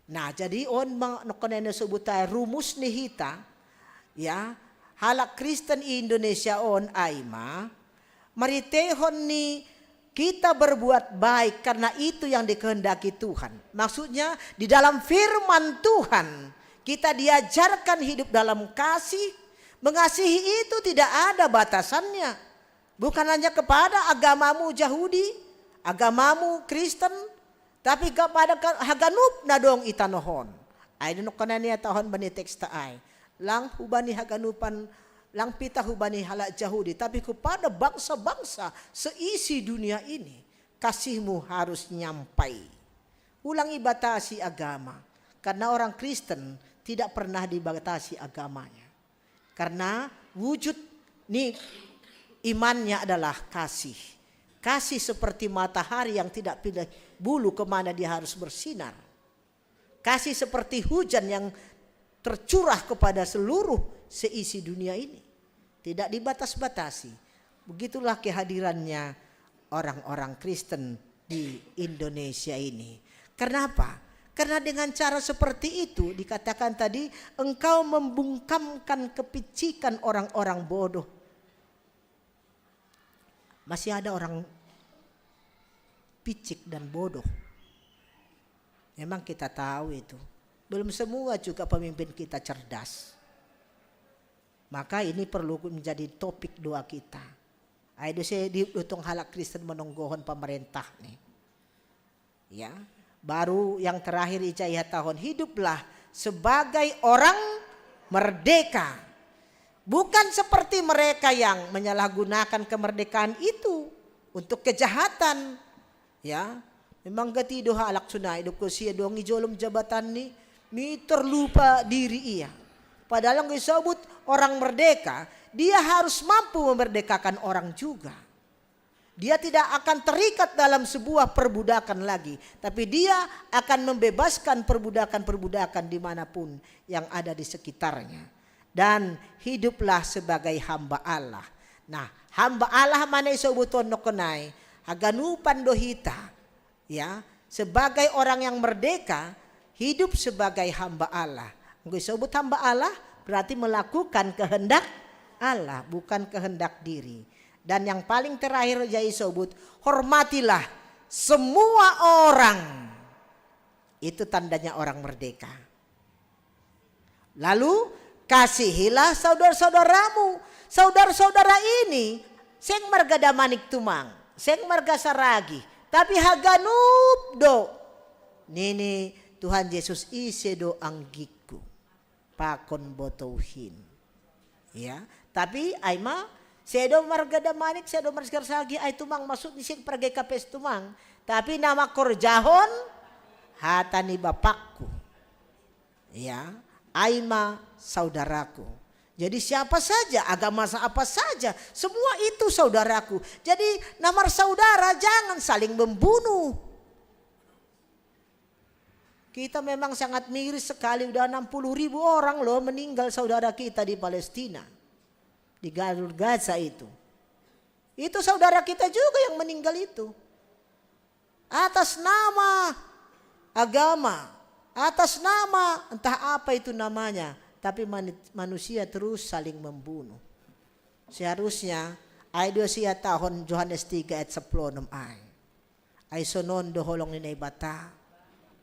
Nah, jadi on nokonene sebutai rumus nihita, ya, halak Kristen Indonesia on aima, maritehon ni kita berbuat baik karena itu yang dikehendaki Tuhan. Maksudnya di dalam firman Tuhan kita diajarkan hidup dalam kasih. Mengasihi itu tidak ada batasannya. Bukan hanya kepada agamamu Yahudi, agamamu Kristen, tapi kepada haganup na dong itanohon. Ay no kanania tahon bani teksta ay. Lang hubani haganupan, lang pita hubani halak Yahudi, tapi kepada bangsa-bangsa seisi dunia ini kasihmu harus nyampai. Ulangi batasi agama. Karena orang Kristen tidak pernah dibatasi agamanya. Karena wujud nih imannya adalah kasih. Kasih seperti matahari yang tidak pilih bulu kemana dia harus bersinar. Kasih seperti hujan yang tercurah kepada seluruh seisi dunia ini. Tidak dibatas-batasi. Begitulah kehadirannya orang-orang Kristen di Indonesia ini. Kenapa? Karena dengan cara seperti itu dikatakan tadi engkau membungkamkan kepicikan orang-orang bodoh. Masih ada orang picik dan bodoh. Memang kita tahu itu. Belum semua juga pemimpin kita cerdas. Maka ini perlu menjadi topik doa kita. Ayo saya diutung halak Kristen menonggohon pemerintah nih. Ya. Baru yang terakhir ijayah tahun, hiduplah sebagai orang merdeka. Bukan seperti mereka yang menyalahgunakan kemerdekaan itu untuk kejahatan. Ya, memang gati doha alak sunai hidup ko siya doang ijolom jabatan ni mi terlupa diri ia. Padahal yang disebut orang merdeka, dia harus mampu memerdekakan orang juga. Dia tidak akan terikat dalam sebuah perbudakan lagi. Tapi dia akan membebaskan perbudakan-perbudakan dimanapun yang ada di sekitarnya. Dan hiduplah sebagai hamba Allah. Nah, hamba Allah mana isobuton nokonai. Haganupan dohita. Ya, sebagai orang yang merdeka, hidup sebagai hamba Allah. Gue sebut hamba Allah berarti melakukan kehendak Allah, bukan kehendak diri. Dan yang paling terakhir jadi sebut, hormatilah semua orang. Itu tandanya orang merdeka. Lalu kasihilah saudara-saudaramu. Saudara-saudara ini seng marga damanik tumang, seng marga saragi, tapi haganup do. Nini Tuhan Yesus ise do anggiku pakon botouhin. Ya, tapi aima sedo marga damanik, sedo marga saragi ay tumang masuk di sing pergi kapes tumang, tapi nama korjahon hatani bapakku. Ya, aima saudaraku. Jadi siapa saja, agama apa saja, semua itu saudaraku. Jadi nama saudara jangan saling membunuh. Kita memang sangat miris sekali, udah 60.000 orang loh meninggal saudara kita di Palestina. Di Jalur Gaza itu. Itu saudara kita juga yang meninggal itu. Atas nama agama, atas nama entah apa itu namanya. Tapi manusia terus saling membunuh. Seharusnya ay do siya tahun Yohanes 3 ayat 10 ay sonon do holong ni bata.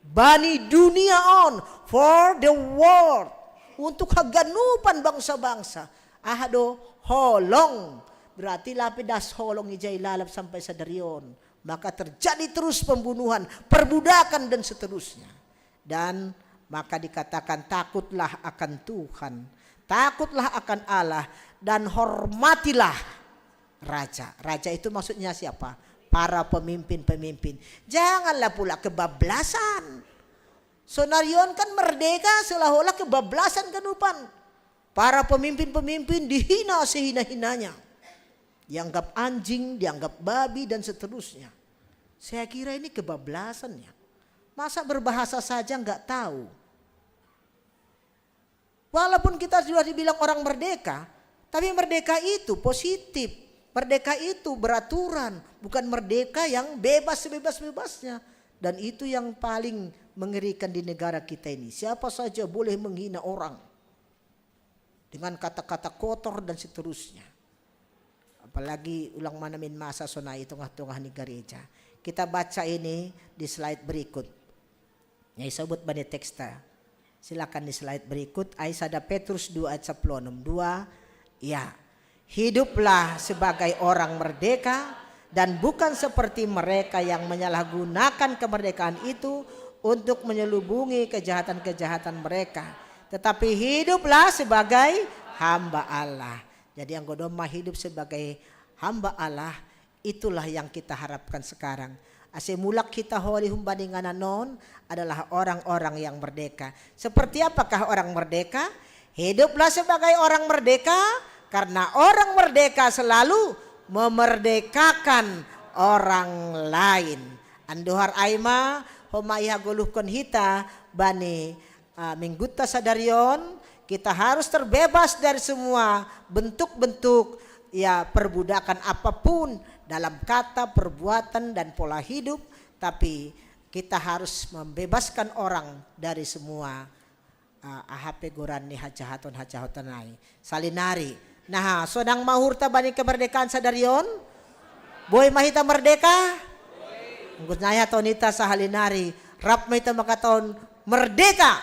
Bani dunia on for the world. Untuk haganupan bangsa-bangsa. Ahado holong. Berarti lapidas holong ijay lalap sampai sa darion. Maka terjadi terus pembunuhan, perbudakan dan seterusnya. Dan maka dikatakan takutlah akan Tuhan, takutlah akan Allah, dan hormatilah raja. Raja itu maksudnya siapa? Para pemimpin-pemimpin. Janganlah pula kebablasan. Sonarion kan merdeka seolah-olah kebablasan kenupan. Para pemimpin-pemimpin dihina sehina-hinanya. Dianggap anjing, dianggap babi dan seterusnya. Saya kira ini kebablasannya. Masa berbahasa saja nggak tahu? Walaupun kita sudah dibilang orang merdeka, tapi merdeka itu positif. Merdeka itu beraturan, bukan merdeka yang bebas sebebas-bebasnya. Dan itu yang paling mengerikan di negara kita ini. Siapa saja boleh menghina orang dengan kata-kata kotor dan seterusnya. Apalagi ulang manamin masa sonai tengah-tengah di gereja. Kita baca ini di slide berikut. Yang disebut bani teksta. Silakan di slide berikut. Aisyah Petrus 2 ayat 10 ya. Hiduplah sebagai orang merdeka dan bukan seperti mereka yang menyalahgunakan kemerdekaan itu untuk menyelubungi kejahatan-kejahatan mereka. Tetapi hiduplah sebagai hamba Allah. Jadi yang godoma hidup sebagai hamba Allah, itulah yang kita harapkan sekarang. Asemulak kita holi humbandingan non adalah orang-orang yang merdeka. Seperti apakah orang merdeka? Hiduplah sebagai orang merdeka karena orang merdeka selalu memerdekakan orang lain. Anduhar aima homaiha goluhkon hita bani mingguta sadarion, kita harus terbebas dari semua bentuk-bentuk ya perbudakan apapun dalam kata, perbuatan dan pola hidup, tapi kita harus membebaskan orang dari semua AHP goran ni hajahaton nai salinari. Nah, sodang mahurta bani kemerdekaan sadarion, boy mahita merdeka, nggut naya tonita sahalinari, rap mahita makaton merdeka,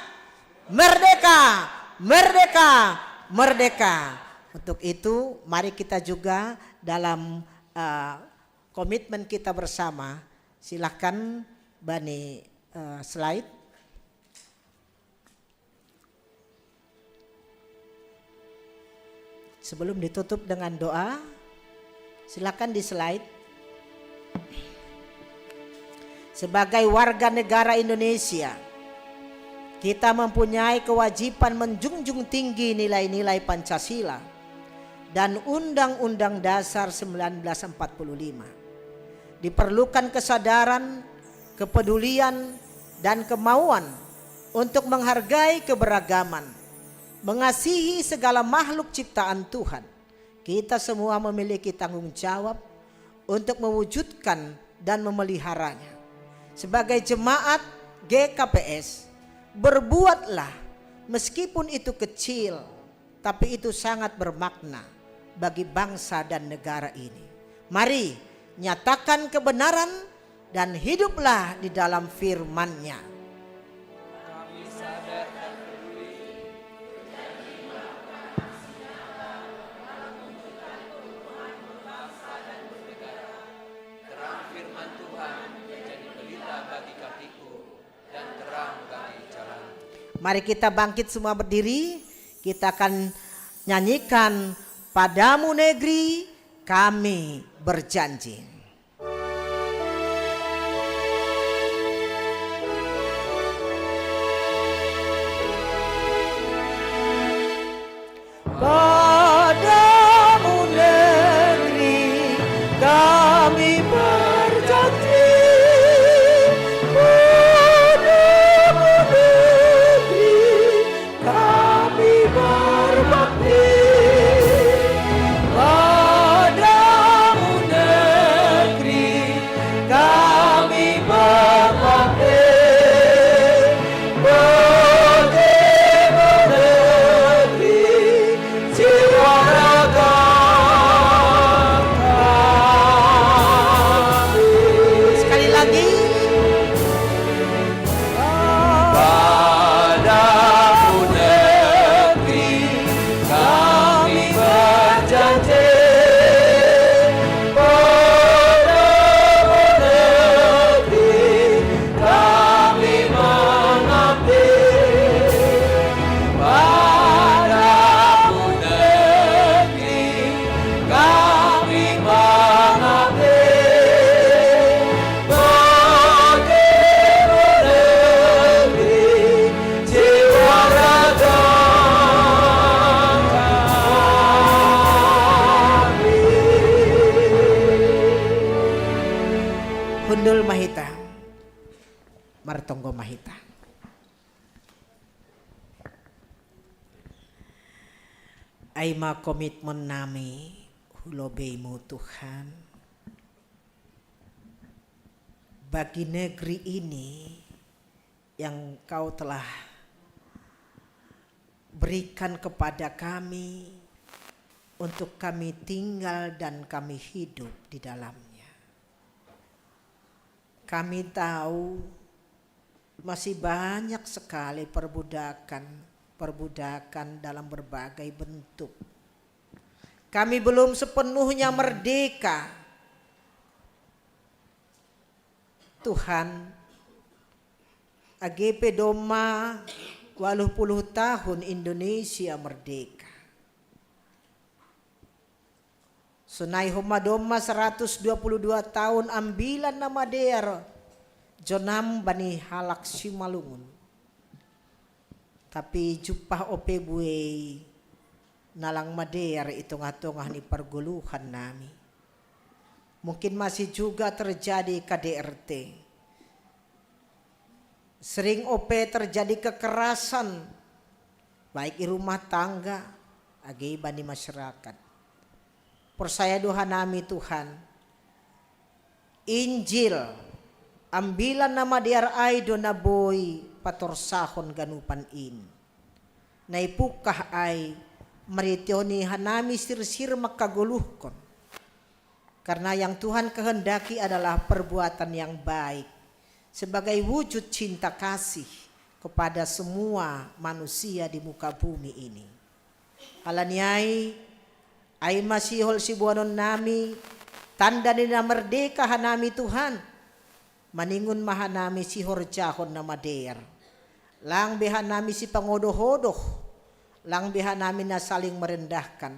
merdeka, merdeka, merdeka. Untuk itu, mari kita juga dalam komitmen kita bersama, silahkan bani slide. Sebelum ditutup dengan doa, silakan di slide. Sebagai warga negara Indonesia, kita mempunyai kewajiban menjunjung tinggi nilai-nilai Pancasila dan Undang-Undang Dasar 1945. Diperlukan kesadaran, kepedulian, dan kemauan untuk menghargai keberagaman, mengasihi segala makhluk ciptaan Tuhan. Kita semua memiliki tanggung jawab untuk mewujudkan dan memeliharanya. Sebagai jemaat GKPS, berbuatlah meskipun itu kecil, tapi itu sangat bermakna bagi bangsa dan negara ini. Mari nyatakan kebenaran dan hiduplah di dalam firman-Nya. Mari kita bangkit semua berdiri, kita akan nyanyikan Padamu Negeri Kami Berjanji. Padamu negeri kami berjanji, padamu negeri kami berbakti, padamu negeri kami berbakti. Hundul Mahita, Martonggo Mahita. Aima komitmen nami hulobeimu Tuhan, bagi negeri ini yang Kau telah berikan kepada kami untuk kami tinggal dan kami hidup di dalamnya. Kami tahu masih banyak sekali perbudakan dalam berbagai bentuk. Kami belum sepenuhnya merdeka. Tuhan, AGP Doma 80 tahun Indonesia merdeka. Sunai Homa Doma 122 tahun ambilan nama daerah Jonam Bani Halak Simalungun. Tapi jupah ope buei nalang madear itu ngatongah ni perguluhan nami. Mungkin masih juga terjadi KDRT. Sering ope terjadi kekerasan baik di rumah tangga akibat di masyarakat. Persaya doa nami Tuhan, Injil ambilan nama diar ai dona boy pator sahon ganupan in. Naipukah ai meritioni hanami sir-sir makaguluhkon. Karena yang Tuhan kehendaki adalah perbuatan yang baik sebagai wujud cinta kasih kepada semua manusia di muka bumi ini. Alaniai ai masihol sibuanon nami tanda nina merdeka hanami Tuhan. Maningun mahanami si horjahon na mader. Lang behanami si pangodoh-hodoh. Lang behanami na saling merendahkan.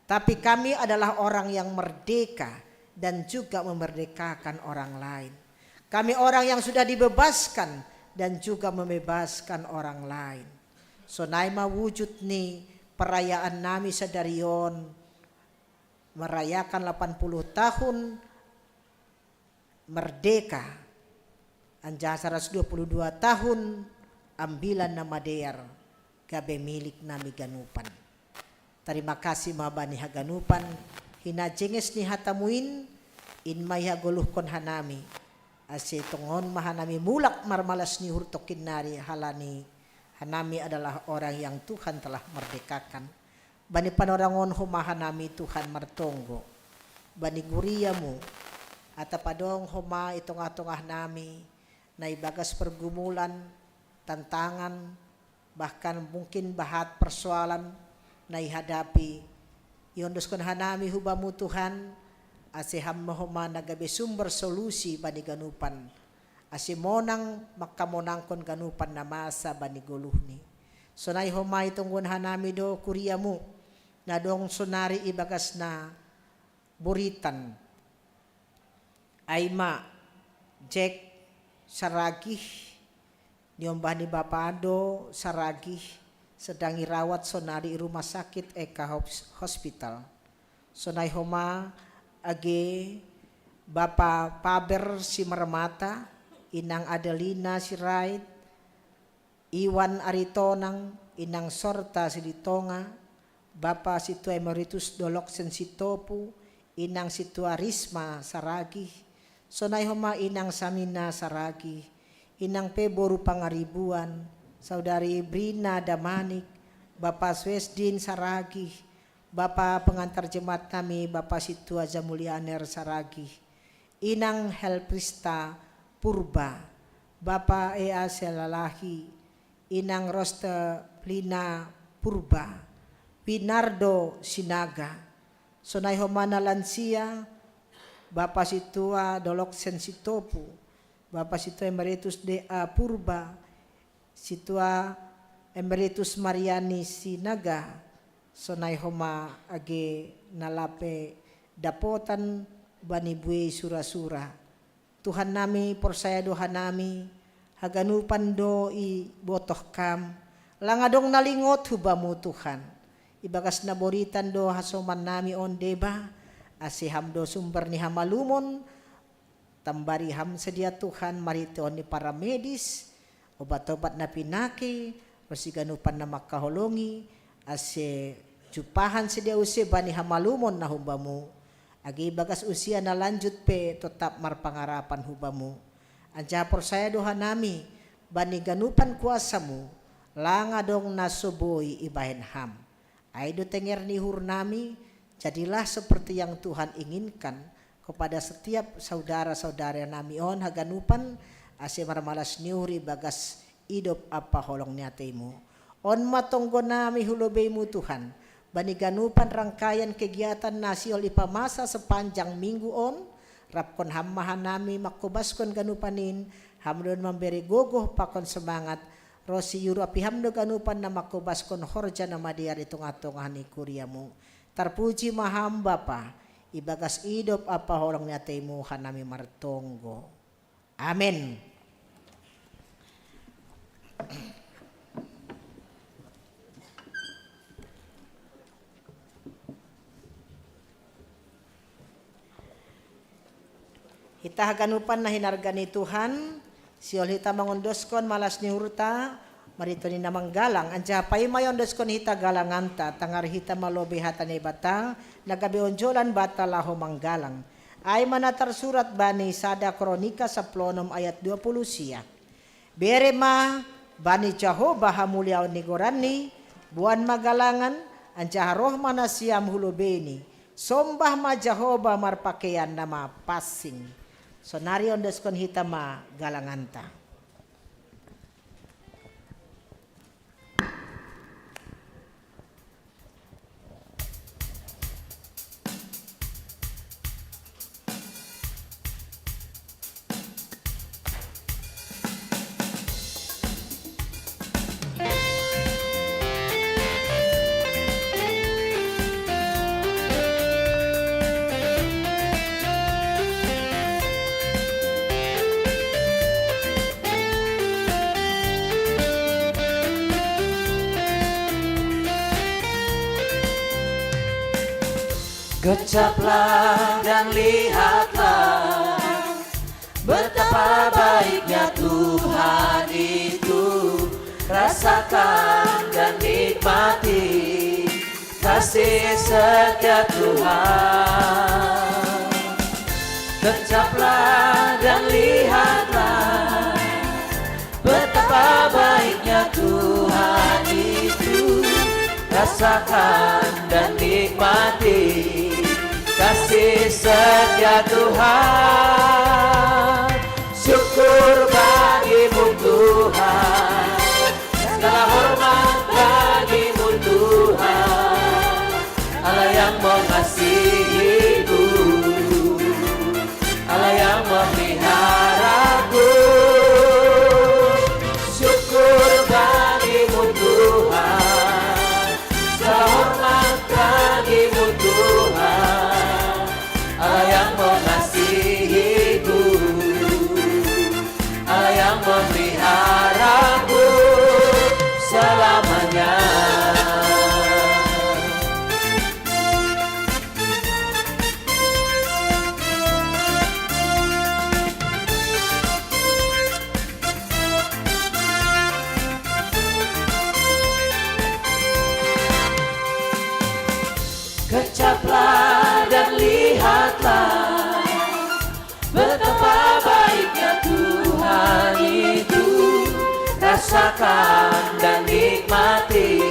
Tapi kami adalah orang yang merdeka dan juga memerdekakan orang lain. Kami orang yang sudah dibebaskan dan juga membebaskan orang lain. So naima wujud ni perayaan nami sadarion merayakan 80 tahun merdeka. Anjah 122 tahun ambilan nama daer gabe milik nami ganupan. Terima kasih mabani haganupan hina jenges ni hatamuin in maya goluhkon hanami ase tongon mahanami mulak marmalas ni hurtokin nari halani hanami adalah orang yang Tuhan telah merdekakan. Bani panorangon humahanami Tuhan martonggo. Bani guriamu atapadong huma itong-atongah nami na ibagas pergumulan, tantangan, bahkan mungkin bahat persoalan na ihadapi. Iondoskan hanami hubamu Tuhan, ase hamma nagabe sumber solusi bani ganupan. Ase monang makamonangkon ganupan na masa bani guluhni. Sonay huma itong hanami do kuriamu, na dong sonari ibagas na buritan. Aima, Jack, saragih, niombah ni Bapado, saragih, sedang irawat sonari rumah sakit Eka Hospital. Sonay homa age Bapa Paber si Mermata, Inang Adelina si Raid, Iwan Aritonang, Inang Sorta si Ditonga, Bapa Situ Emeritus Doloksen si Topu, Inang Situ Arisma saragih, sonay homa Inang Samina saragi, Inang Peboru Pangaribuan, Saudari Brina Damanik, Bapak Swesdin saragi, Bapak pengantar jemaat kami Bapak Situ Aja Mulyaner saragi, Inang Helprista Purba, Bapak Ea Selalahi, Inang Rosta Plina Purba, Pinardo Sinaga, sonay homa na lansia, Bapak Situa Doloksen Sitopu, Bapak Situa Emeritus D.A. Purba, Situa Emeritus Mariani Sinaga, sonay homa age nalape dapotan bani buey sura-sura. Tuhan nami porsaya doha nami, haganupan do i botoh kam, langadong nalingot hubamu Tuhan. Ibagas naboritan do hasoman nami on deba, ase hamdo sumber ni hamalumon, tambari ham sedia Tuhan marito ni para medis, obat-obat na pinaki, pasiganupan na makaholongi, ase jupahan sedia usia bani hamalumon na hubamu, agi bagas usia na lanjut pe tetap marpangarapan hubamu. Anja porsaya doha nami, bani ganupan kuasamu, langadong nasuboy ibahen ham. Aido tenger ni hur nami, jadilah seperti yang Tuhan inginkan kepada setiap saudara-saudara nami on haganupan ase marmalas niuri bagas idop apa holong niatemu. On matonggo nami hulobemu Tuhan, bani ganupan rangkaian kegiatan nasiol ipamasa sepanjang minggu on, rapkon hammahan nami makobaskon ganupanin, hamdon memberi gogoh pakon semangat, rosi yuru api hamdo ganupan na makobaskon horja nama diar itung-atungan ni kuriamu. Terpuji maham Bapa, ibagas idop apa holong niatemu hanami martonggo. Amin. Hita haganupan na hinargani Tuhan, siol hita mangondoskon malas ni hurta, marito ni namang galang, anja pay mayondoskon hita galanganta, tangar hita malobe hata ni bata, nagabi onjolan bata laho manggalang. Ay manatar surat bani sada kronika sa plonom ayat 20 siya. Berema bani Jehovah hamulyaw ni gorani, buwan magalangan, anja roh mana siyam hulubeni, sombah ma Jehovah marpakean nama passing. So narion deskon hita ma galanganta. Kecaplah dan lihatlah betapa baiknya Tuhan itu. Rasakan dan nikmati kasih setia Tuhan. Kecaplah dan lihat Betapa baiknya Tuhan itu, rasakan dan nikmati kasih setia Tuhan. Syukur bagimu Tuhan, segala hormat bagimu Tuhan, Allah yang mengasihiku, Allah yang memeliharaku. Syukur bagimu Tuhan, segala hormat bagimu Tuhan, Allah yang mengasihiku, Allah yang memeliharaku selamanya. Kecaplah dan lihatlah betapa baiknya Tuhan itu, rasakan dan nikmati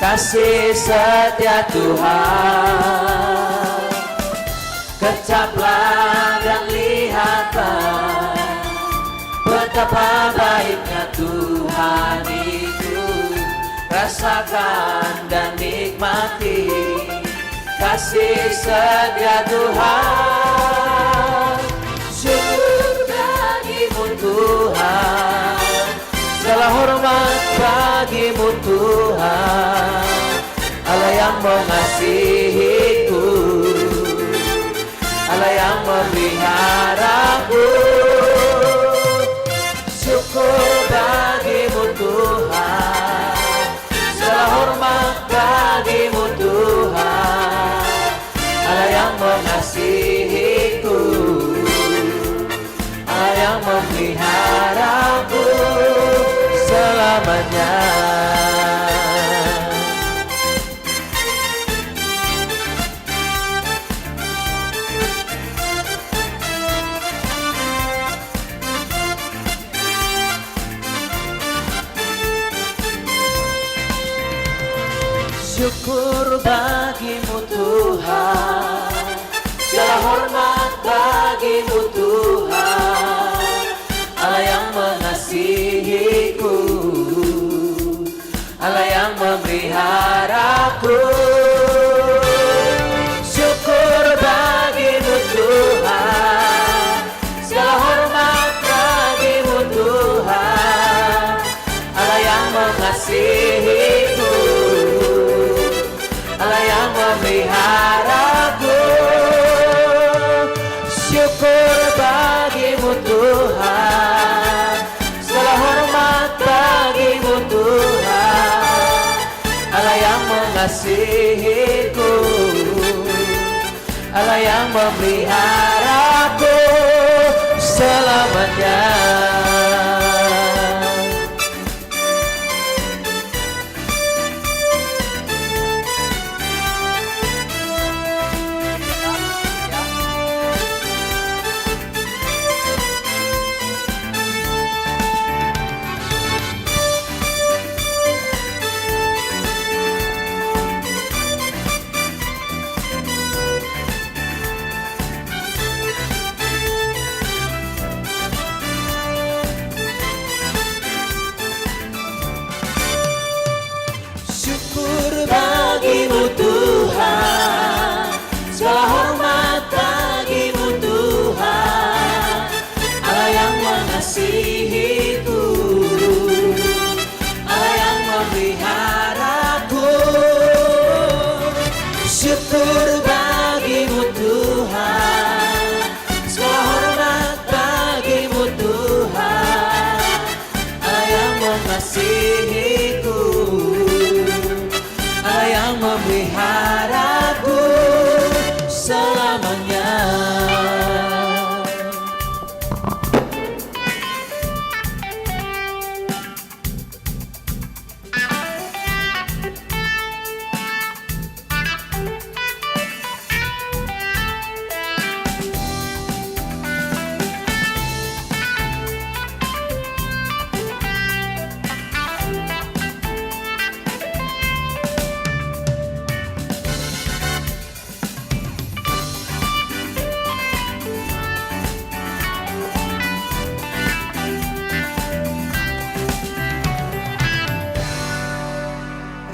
kasih setia Tuhan. Kecaplah dan lihatlah betapa baiknya Tuhan itu, rasakan dan nikmati kasih setia Tuhan. Syukur bagimu Tuhan, segala hormat bagimu Tuhan, Allah yang mengasihiku, Allah yang memeliharaku. Syukur bagimu Tuhan, segala hormat bagimu Tuhan, Allah yang mengasihiku, Allah yang memeliharaku selamanya. Syukur bagimu Tuhan, segala hormat bagimu Tuhan, Allah yang mengasihiku, Allah yang memeliharaku. Syukur bagimu Tuhan, segala hormat bagimu Tuhan, Allah yang mengasihiku, Allah yang memeliharaku. Syukur bagimu Tuhan, segala hormat bagimu Tuhan, Allah yang mengasihiku, Allah yang memeliharaku selamanya. Syukur bagimu Tuhan, segala hormat bagimu Tuhan, Allah yang mengasihiku, Allah yang memeliharaku. Syukur bagimu Tuhan, segala hormat bagimu Tuhan, Allah yang mengasihiku, Allah yang memeliharaku.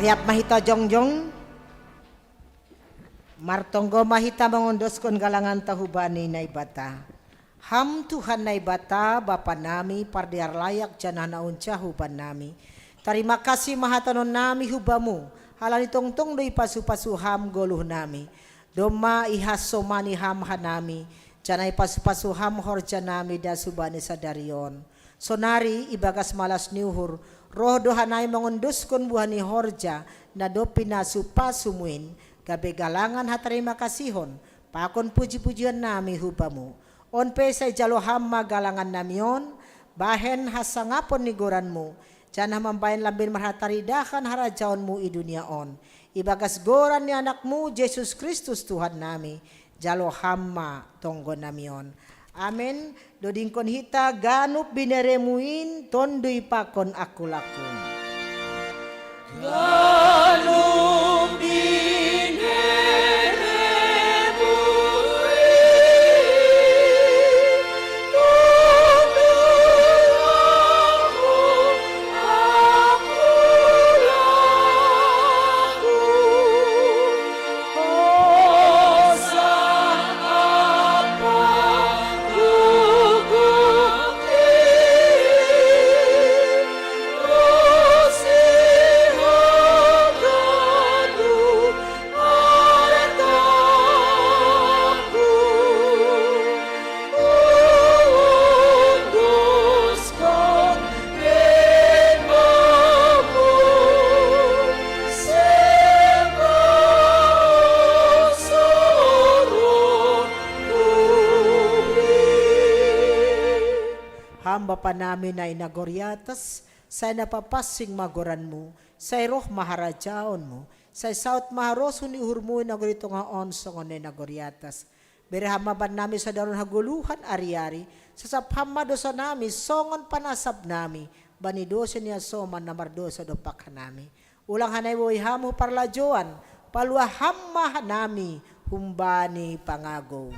Niap mahita jongjong martonggo mahita mengondoskan galangan tahubani naibata. Ham Tuhan naibata Bapa nami pardiar layak janana unca huban nami. Terima kasih mahatanon nami hubamu. Halani tongtong doi pasu-pasu ham goluh nami. Doma ihasomani ham hanami. Janai pasu-pasu ham horja nami dasubani sadarion. Sonari ibagas malas niuhur. Roh dohanai mengunduskan buhani horja. Nadopina supasumuin. Gabe galangan haterima kasihon. Pakon puji-pujian nami hubamu. On pesai jalo hamma galangan namion. Bahen hasangapon nigoranmu. Jangan membayan lambin marhataridakan harajaonmu i dunia on. Ibagas goran ni anakmu Yesus Kristus Tuhan nami. Jalo hamma tonggo namion. Amin. Dodingkon hita ganup bineremuin tondui pakon aku laku. Ganup Bapa namin na inagoryatas, say napapasing magoranmu, say roh maharajaon mo, say saut maharoso ni uhurmo inagorito nga onsong na inagoryatas. Berehamaban namin sa daron haguluhan ari-ari, sa saphama dosa namin, songon panasab namin, banidosa niya soman na mardosa dopak nami. Ulang hanay woy hamu parlajoan, paluahamma nami, humbani pangago.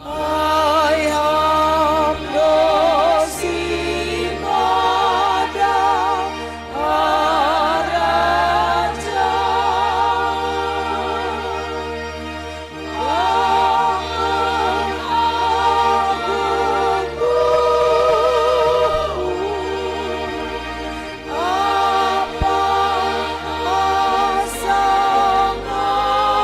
I am dosimada araja angan agungku apa asang apun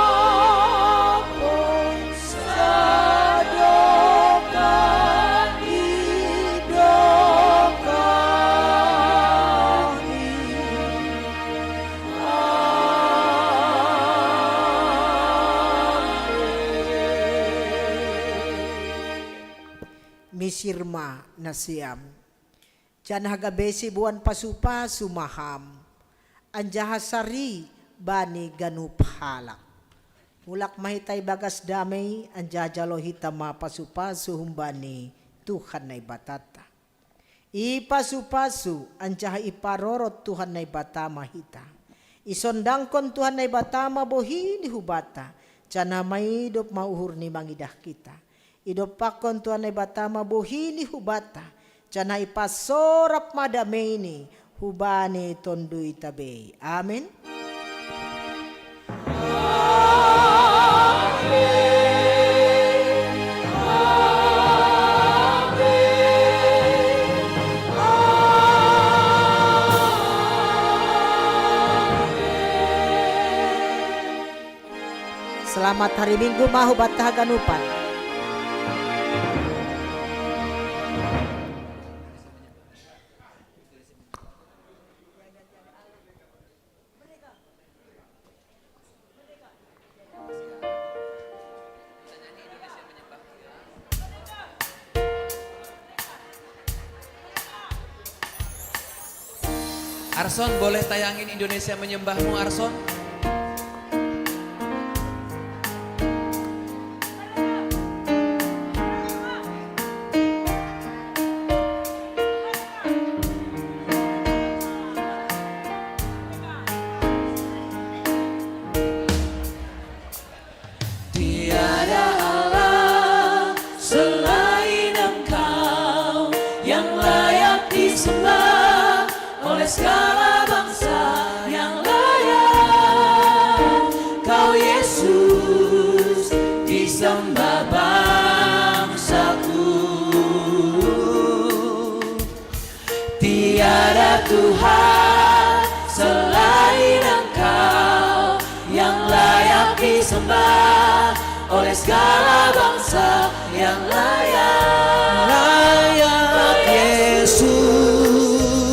misirma na siyam. Diyan hagabesi buwan pasupa sumaham. Anjahasari bani ganup halak. Mulak mahitay bagas damay anjajalo hitama pasupa suhumbani Tuhan na ibatata. Ipasupasu anjaha iparorot Tuhan na ibatama hita. Isondangkon Tuhan na ibatama bohi ni hubata. Diyan may idop mauhur ni mangidah kita. Idopakon Tuhan na ibatama bohini hubata. Diyan ipasorap madameni hubani tondui tabe. Amin. Selamat hari Minggu mahubat haganupan. Arson, boleh tayangin Indonesia Menyembahmu, Arson? Tiada Allah selain Engkau yang layak disembah oleh segala bangsa. Yesus, disembah bangsaku. Tiada Tuhan selain Engkau yang layak disembah oleh segala bangsa yang layak Yesus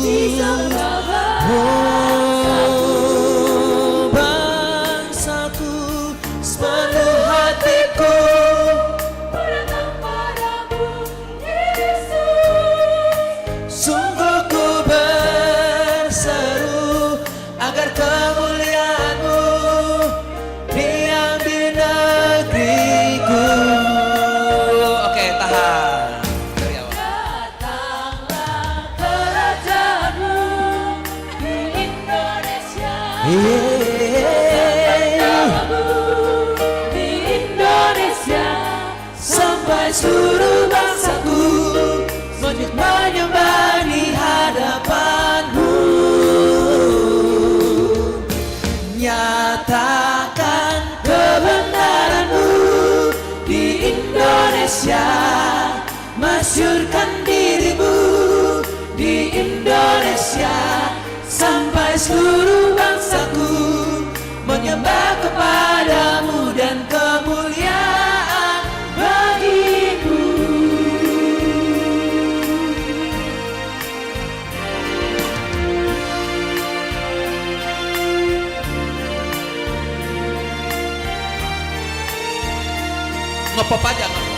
disembah bangsaku. Sepenuh hatiku datang padamu Yesus, sungguh ku berseru agar kemuliaan-Mu diam di negeriku. Oke, tahan dari awal. Datanglah kerajaan-Mu di Indonesia. Di Indonesia, sampai seluruh bangsaku sujud menyembah di hadapan-Mu. Nyatakan kebenaran-Mu di Indonesia, masyurkan diri-Mu di Indonesia, sampai seluruh bangsaku menyembah kepada-Mu dan kemuliaan bagi-Mu. Ngepop aja, ngepop.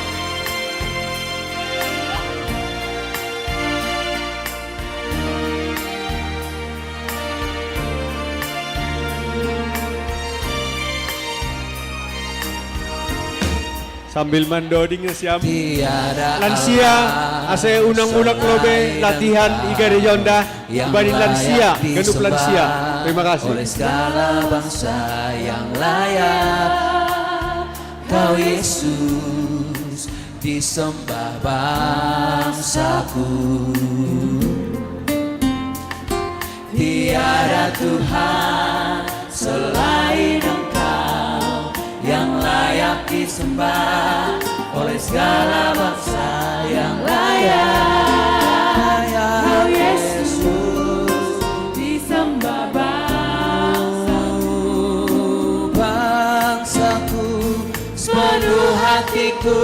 Sambil mandoding siam lansia ase unang-unang lobe latihan igari yonda bani lansia genuk lansia. Terima kasih oleh segala bangsa yang layak Kau Yesus, disembah bangsaku. Tiada Tuhan selain Engkau yang layak disembah oleh segala bangsa yang layak. Kau Yesus, disembah bangsaku. Sepenuh hatiku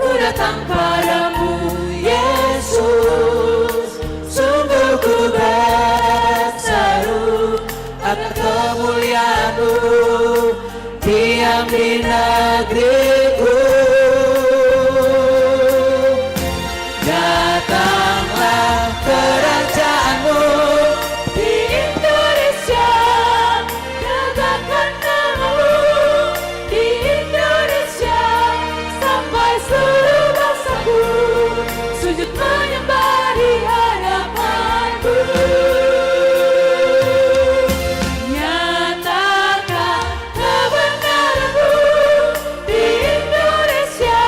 ku datang padamu Yesus, sungguh ku berseru agar kemuliaan-Mu diam di negeriku. Datanglah kerajaan-Mu di Indonesia, tegakkan nama-Mu di Indonesia, sampai seluruh bangsaku sujud menyembah di hadapan-Mu. Nyatakan kebenaran-Mu di Indonesia,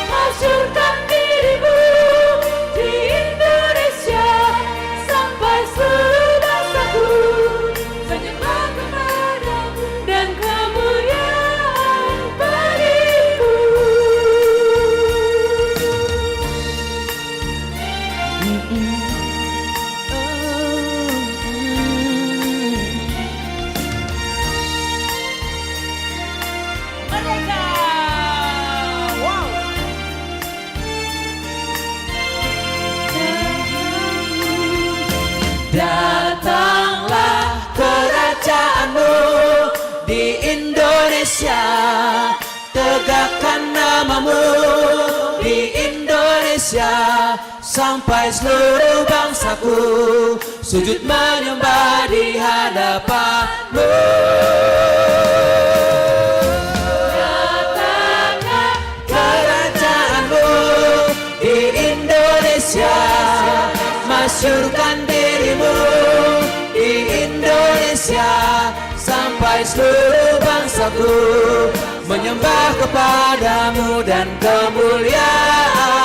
masyurkan diri-Mu di Indonesia, sampai seluruh bangsaku menyembah kepada-Mu dan kemuliaan bagi-Mu. Merdeka! Wow! Datanglah kerajaan-Mu di Indonesia, tegakkan nama-Mu di Indonesia, sampai seluruh bangsaku sujud menyembah di hadapan-Mu. Datanglah kerajaan-Mu di Indonesia, masyurkan diri-Mu di Indonesia, sampai seluruh bangsaku menyembah kepada-Mu dan kemuliaan